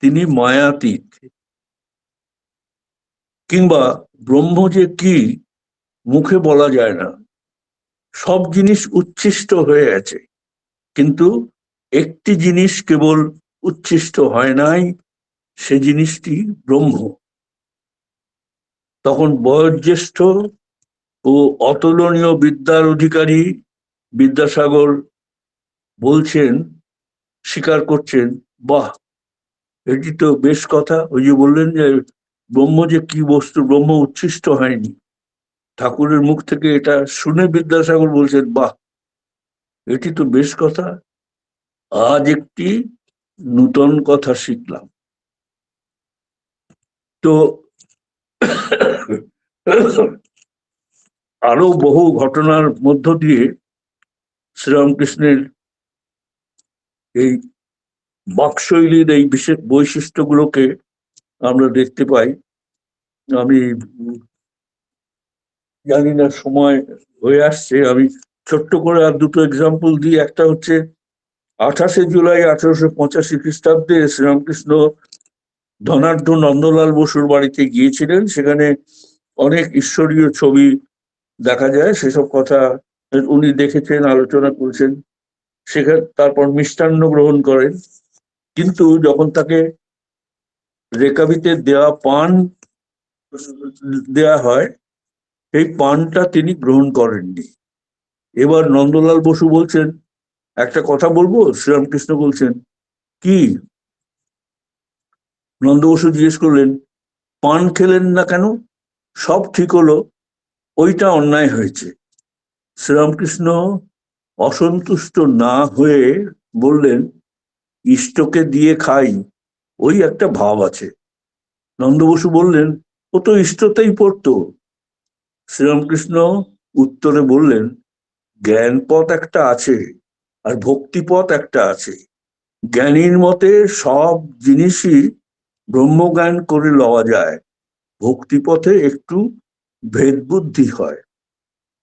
Speaker 2: তিনি মায়াতীত, কিংবা ব্রহ্ম যে কি মুখে বলা যায় না, সব জিনিস উচ্ছিষ্ট হয়ে আছে, কিন্তু একটি জিনিস কেবল উচ্ছিষ্ট হয় নাই, সে জিনিসটি ব্রহ্ম। তখন বয়োজ্যেষ্ঠ ও অতুলনীয় বিদ্যার অধিকারী বিদ্যাসাগর বলছেন, স্বীকার করছেন, বাহ, এটি তো বেশ কথা। ওই যে বললেন যে ব্রহ্ম যে কি বস্তু, ব্রহ্ম উচ্ছিষ্ট হয়নি, ঠাকুরের মুখ থেকে এটা শুনে বিদ্যাসাগর বলছেন, বাহ, এটি তো বেশ কথা, আজ একটি নূতন কথা শিখলাম। তো আরো বহু ঘটনার মধ্য দিয়ে শ্রীরামকৃষ্ণের এই বাকশৈলীর এই বিশেষ বৈশিষ্ট্যগুলোকে আমরা দেখতে পাই। আমি জানি না সময় হয়ে আসছে, আমি ছোট্ট করে আর দুটো এক্সাম্পল দিই। একটা হচ্ছে 28শে জুলাই 1885 খ্রিস্টাব্দে শ্রীরামকৃষ্ণ ধনাঢ্য নন্দলাল বসুর বাড়িতে গিয়েছিলেন। সেখানে অনেক ঈশ্বরীয় ছবি দেখা যায়, সেসব কথা উনি দেখেছেন, আলোচনা করেছেন। সেখানে তারপর মিষ্টান্ন গ্রহণ করেন, কিন্তু যখন তাকে রেকাবিতে দেওয়া পান দেয়া হয়, এই পানটা তিনি গ্রহণ করেননি। এবার নন্দলাল বসু বলছেন, একটা কথা বলবো? শ্রীরামকৃষ্ণ বলছেন, কি? নন্দ বসু জিজ্ঞেস করলেন, পান খেলেন না কেন? সব ঠিক হলো, ওইটা অন্যায় হয়েছে। শ্রীরামকৃষ্ণ অসন্তুষ্ট না হয়ে বললেন, ইষ্টকে দিয়ে খাই, ওই একটা ভাব আছে। নন্দ বসু বললেন, ও তো ইষ্টতেই পড়তো। শ্রীরামকৃষ্ণ উত্তরে বললেন, জ্ঞান পথ একটা আছে আর ভক্তিপথ একটা আছে। জ্ঞানীর মতে সব জিনিসই ব্রহ্মজ্ঞান করে লওয়া যায়, ভক্তিপথে একটু ভেদ বুদ্ধি হয়।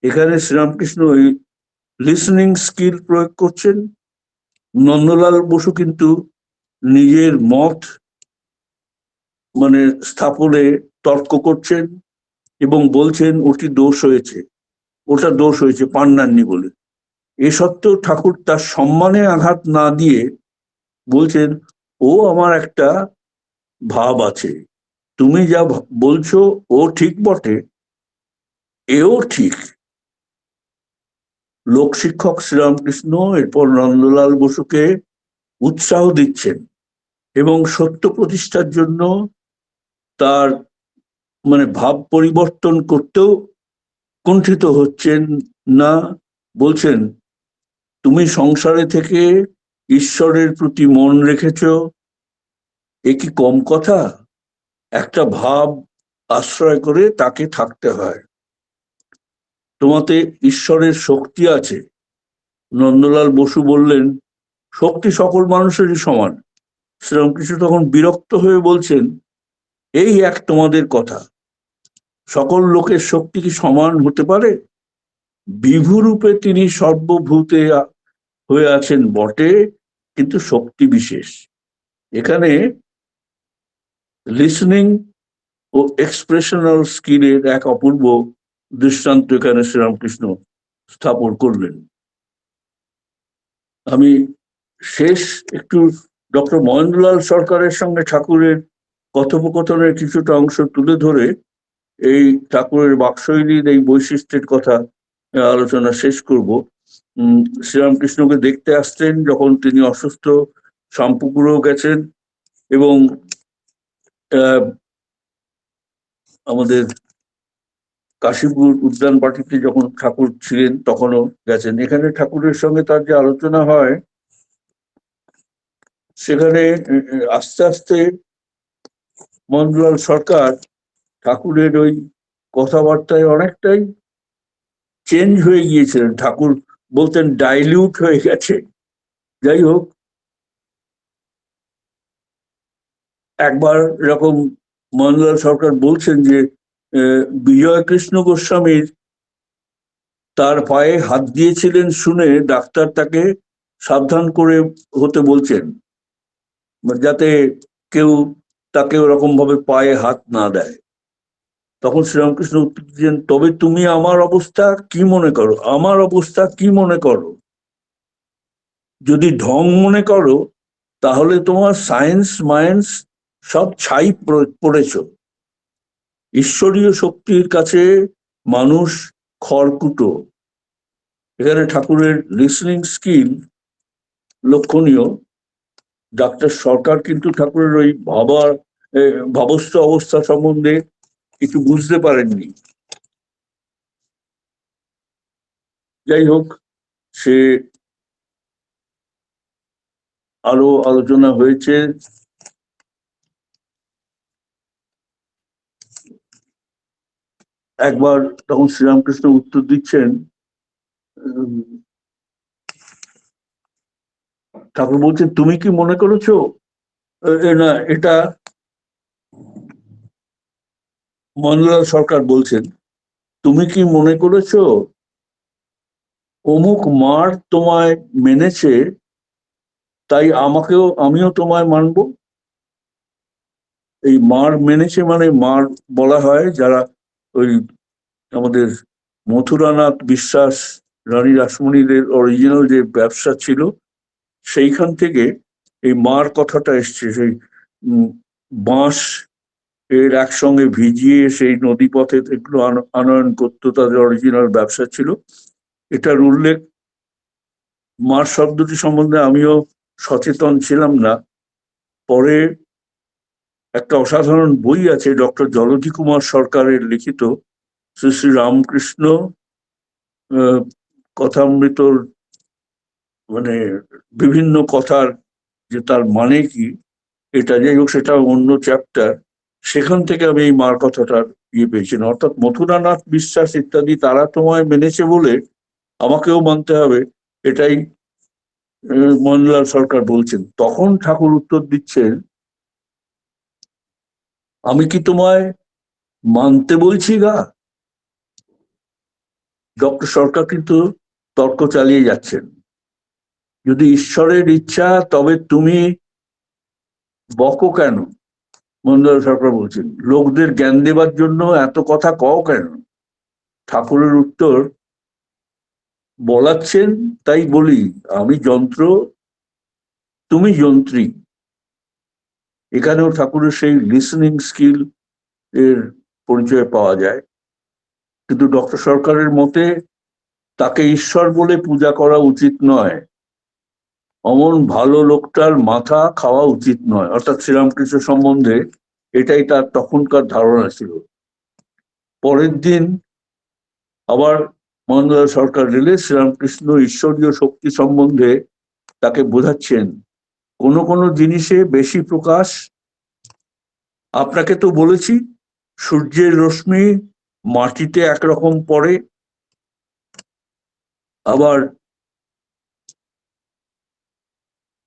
Speaker 2: এখানে শ্রীরামকৃষ্ণ ওই লিসনিং স্কিল প্রয়োগ করছেন। নন্দলাল বসু কিন্তু নিজের মত স্থাপনে তর্ক করছেন এবং বলছেন ওটি দোষ হয়েছে, ওটা দোষ হয়েছে পান্নাননি বলে। এ সত্ত্বেও ঠাকুর তার সম্মানে আঘাত না দিয়ে বলছেন, ও আমার একটা ভাব আছে, তুমি যা বলছো ও ঠিক বটে, এও ঠিক। লোক শিক্ষক শ্রীরামকৃষ্ণ এরপর নন্দলাল বসুকে উৎসাহ দিচ্ছেন এবং সত্য প্রতিষ্ঠার জন্য তার ভাব পরিবর্তন করতেও কুণ্ঠিত হচ্ছেন না। বলছেন, তুমি সংসারে থেকে ঈশ্বরের প্রতি মন রেখেছ, এ কি কম কথা? একটা ভাব আশ্রয় করে তাকে থাকতে হয়। তোমাতে ঈশ্বরের শক্তি আছে। নন্দলাল বসু বললেন, শক্তি সকল মানুষেরই সমান। শ্রীরামকৃষ্ণ তখন বিরক্ত হয়ে বলছেন, এই এক তোমাদের কথা, সকল লোকের শক্তি কি সমান হতে পারে? বিভুরূপে তিনি সর্বভূতে হয়ে আছেন বটে, কিন্তু শক্তি বিশেষ। এখানে লিসনিং ও এক্সপ্রেশনাল স্কিলের এক অপূর্ব দৃষ্টান্ত এখানে শ্রীরামকৃষ্ণ স্থাপন করলেন। আমি শেষ একটু ডক্টর মহেন্দ্রলাল সরকারের সঙ্গে ঠাকুরের কথোপকথনের কিছুটা অংশ তুলে ধরে এই ঠাকুরের বাকশৈলীর এই বৈশিষ্ট্যের কথা আলোচনা শেষ করব। শ্রীরামকৃষ্ণকে দেখতে আসতেন যখন তিনি অসুস্থ, শাম্পুকুরেও গেছেন, এবং আমাদের কাশীপুর উদ্যান পার্টিতে যখন ঠাকুর ছিলেন তখনও গেছেন। এখানে ঠাকুরের সঙ্গে তার যে আলোচনা হয়, সেখানে আস্তে আস্তে মহেন্দ্রলাল সরকার ঠাকুরের ওই কথাবার্তায় অনেকটাই চেঞ্জ হয়ে গিয়েছিলেন। ঠাকুর বলতেন ডাইলিউট হয়ে গেছে। যাই হোক, একবার এরকম মহেন্দ্রলাল সরকার বলছেন যে বিজয় কৃষ্ণ গোস্বামীর তার পায়ে হাত দিয়েছিলেন শুনে ডাক্তার তাকে সাবধান করে হতে বলছেন, যাতে কেউ তাকে ওরকম ভাবে পায়ে হাত না দেয়। তখন শ্রীরামকৃষ্ণ উত্তর দিয়েছেন, তবে তুমি আমার অবস্থা কি মনে করো? আমার অবস্থা কি মনে করো? যদি ঢং মনে করো তাহলে তোমার সায়েন্স মায়েন্স সব ছাই পড়েছ। ঈশ্বরীয় শক্তির কাছে মানুষ খড়কুটো। এখানে ঠাকুরের লিসনিং স্কিল লক্ষণীয়। ডাক্তার সরকার কিন্তু ঠাকুরের ওই ভাবস্থ অবস্থা সম্বন্ধে কিছু বুঝতে পারেননি। যাই হোক, সে আরো আলোচনা হয়েছে। একবার তখন শ্রীরামকৃষ্ণ উত্তর দিচ্ছেন, ঠাকুর বলছেন, তুমি কি মনে করেছো? না, এটা মহেন্দ্রলাল সরকার বলছেন, তুমি কি মনে করেছো অমুক মার তোমায় মেনেছে, তাই আমিও তোমায় মানব? এই মার মেনেছে মানে মার বলা হয় যারা ওই আমাদের মথুরানাথ বিশ্বাস, রানী রাসমণিদের অরিজিনাল যে ব্যবসা ছিল, সেইখান থেকে এই মার কথাটা এসছে। সেই বাঁশ এর একসঙ্গে ভিজিয়ে সেই নদী পথে এগুলো আনয়ন করতো, তাদের অরিজিনাল ব্যবসা ছিল। এটার উল্লেখ, মার শব্দটি সম্বন্ধে আমিও সচেতন ছিলাম না। পরে একটা অসাধারণ বই আছে ডক্টর জলধি কুমার সরকারের লিখিত, শ্রী শ্রী রামকৃষ্ণ কথামৃতর, মানে বিভিন্ন কথার যে তার মানে কি, এটা যাই হোক সেটা অন্য চ্যাপ্টার। সেখান থেকে আমি এই মার কথাটার পেয়েছিলাম। অর্থাৎ মথুরানাথ বিশ্বাস ইত্যাদি তারা তোমায় মেনেছে বলে আমাকেও মানতে হবে, এটাই মহেন্দ্রলাল সরকার বলছেন। তখন ঠাকুর উত্তর দিচ্ছেন, আমি কি তোমায় মানতে বলছি গা? ডক্টর সরকার কিন্তু তর্ক চালিয়ে যাচ্ছেন, যদি ঈশ্বরের ইচ্ছা তবে তুমি বকো কেন? মহেন্দ্রলাল সরকার বলছেন, লোকদের জ্ঞান দেবার জন্য এত কথা কও কেন? ঠাকুরের উত্তর, বলাচ্ছেন তাই বলি, আমি যন্ত্র, তুমি যন্ত্রী। এখানেও ঠাকুরের সেই লিসনিং স্কিল এর পরিচয় পাওয়া যায়। কিন্তু ডক্টর সরকারের মতে তাকে ঈশ্বর বলে পূজা করা উচিত নয়, অমন ভালো লোকটার মাথা খাওয়া উচিত নয়। অর্থাৎ শ্রীরামকৃষ্ণ সম্বন্ধে এটাই তার তখনকার ধারণা ছিল। পরের দিন আবার মহেন্দ্রলাল সরকার রেলে শ্রীরামকৃষ্ণ ঈশ্বরীয় শক্তি সম্বন্ধে তাকে বোঝাচ্ছেন, কোনো কোনো জিনিসে বেশি প্রকাশ আপনাকে তো বলেছি সূর্যের রশ্মি মাটিতে একরকম পড়ে, আবার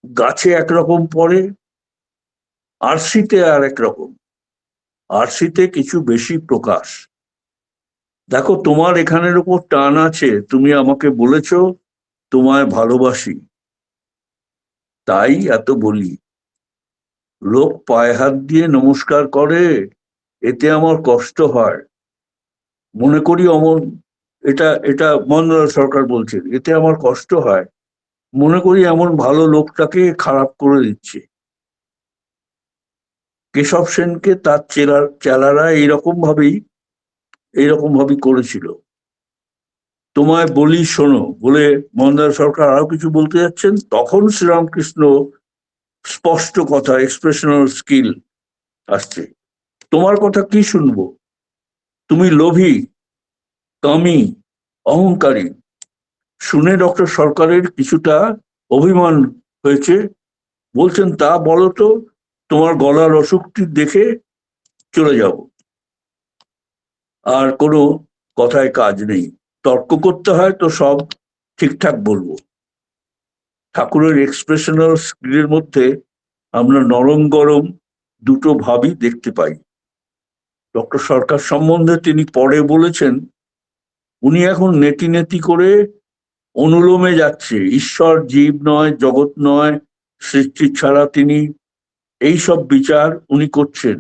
Speaker 2: গাছে একরকম পড়ে, আরশিতে আর একরকম। আরশিতে কিছু বেশি প্রকাশ। দেখো, তোমার এখানের উপর টান আছে, তুমি আমাকে বলেছো তোমায় ভালোবাসি, তাই এত বলি। লোক পায়ে হাত দিয়ে নমস্কার করে, এতে আমার কষ্ট হয়। মনে করি অমন, এটা এটা মনমোহন সরকার বলছেন, এতে আমার কষ্ট হয়। মনে করি এমন ভালো লোকটাকে খারাপ করে দিচ্ছে। কেশব সেনকে তার চেলারা এইরকম ভাবেই করেছিল। তোমায় বলি শোনো বলে মনমোহন সরকার আরো কিছু বলতে যাচ্ছেন, তখন শ্রীরামকৃষ্ণ স্পষ্ট কথা, এক্সপ্রেশনাল স্কিল আসছে। তোমার কথা কি শুনবো? তুমি লোভী, কামী, অহংকারী। শুনে ডক্টর সরকারের কিছুটা অভিমান হয়েছে। বলছেন, তা বলো তো, তোমার গলার অসুখটি দেখে চলে যাব। আর কোনো কথায় কাজ নেই। তর্ক করতে হয় তো সব ঠিকঠাক বলবো। ঠাকুরের এক্সপ্রেশনাল স্কিলের মধ্যে আমরা নরম গরম দুটো ভাবই দেখতে পাই। ডক্টর সরকার সম্বন্ধে তিনি পরে বলেছেন, উনি এখন নেতি নেতি করে অনুলোমে যাচ্ছে। ঈশ্বর জীব নয়, জগৎ নয়, সৃষ্টি ছাড়া তিনি, এই সব বিচার উনি করছেন।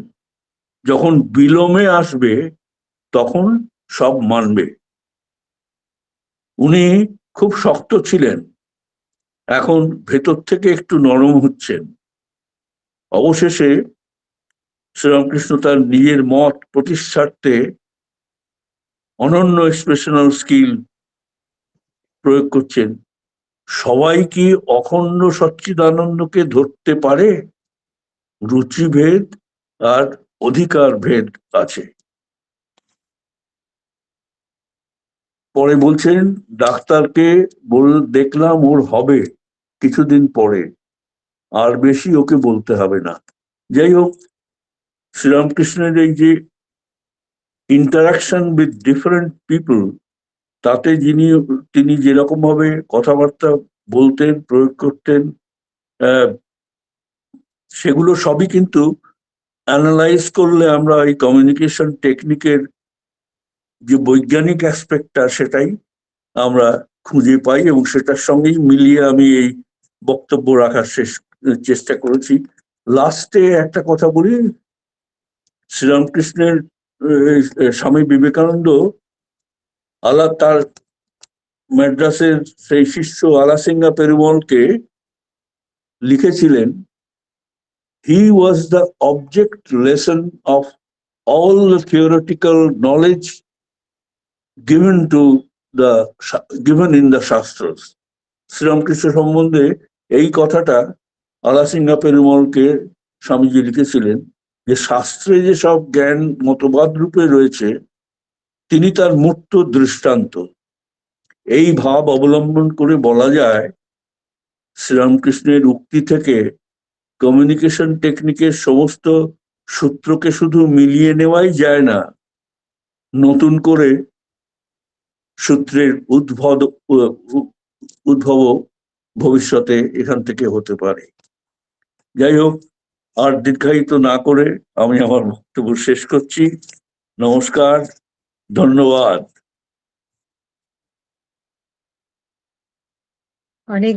Speaker 2: যখন বিলোমে আসবে তখন সব মানবে। উনি খুব শক্ত ছিলেন, এখন ভেতর থেকে একটু নরম হচ্ছেন। অবশেষে শ্রীরামকৃষ্ণ তার নিজের মত প্রতিষ্ঠার্থে অনন্য এক্সপ্রেশনাল স্কিল প্রয়োগ করছেন। সবাই কি অখণ্ড সচ্চিদানন্দকে ধরতে পারে? রুচিভেদ আর অধিকার ভেদ আছে। পরে বলছেন, ডাক্তারকে দেখলাম ওর হবে কিছুদিন পরে, আর বেশি ওকে বলতে হবে না। যাই হোক, শ্রীরামকৃষ্ণের এই যে ইন্টারাকশন উইথ ডিফারেন্ট পিপল, তাতে তিনি যেরকম ভাবে কথাবার্তা বলতেন, প্রয়োগ করতেন, সেগুলো সবই কিন্তু অ্যানালাইজ করলে আমরা এই কমিউনিকেশন টেকনিকের যে বৈজ্ঞানিক অ্যাসপেক্টটা, সেটাই আমরা খুঁজে পাই, এবং সেটার সঙ্গেই মিলিয়ে আমি এই বক্তব্য রাখার চেষ্টা করেছি। লাস্টে একটা কথা বলি, শ্রীরামকৃষ্ণের স্বামী বিবেকানন্দ তার ম্যাড্রাসের সেই শিষ্য আলাসিঙ্গা পেরুমলকে লিখেছিলেন, he was the object lesson of all the theoretical knowledge given in the Shastras. Sri Ramakrishna সম্বন্ধে এই কথাটা আলাসিঙ্গা পেরুমলকে স্বামীজি লিখেছিলেন, যে শাস্ত্রে যে সব জ্ঞান মতবাদ রূপে রয়েছে, তিনি তার মূর্ত দৃষ্টান্ত। এই ভাব অবলম্বন করে বলা যায়, শ্রীরামকৃষ্ণের উক্তি থেকে কমিউনিকেশন টেকনিকের সমস্ত সূত্রকে শুধু মিলিয়ে নেওয়াই যায় না, নতুন করে সূত্রের উদ্ভব ভবিষ্যতে এখান থেকে হতে পারে। যাই হোক, আর দীর্ঘায়িত না করে আমি আমার বক্তব্য শেষ করছি। নমস্কার, ধন্যবাদ।
Speaker 1: অনেক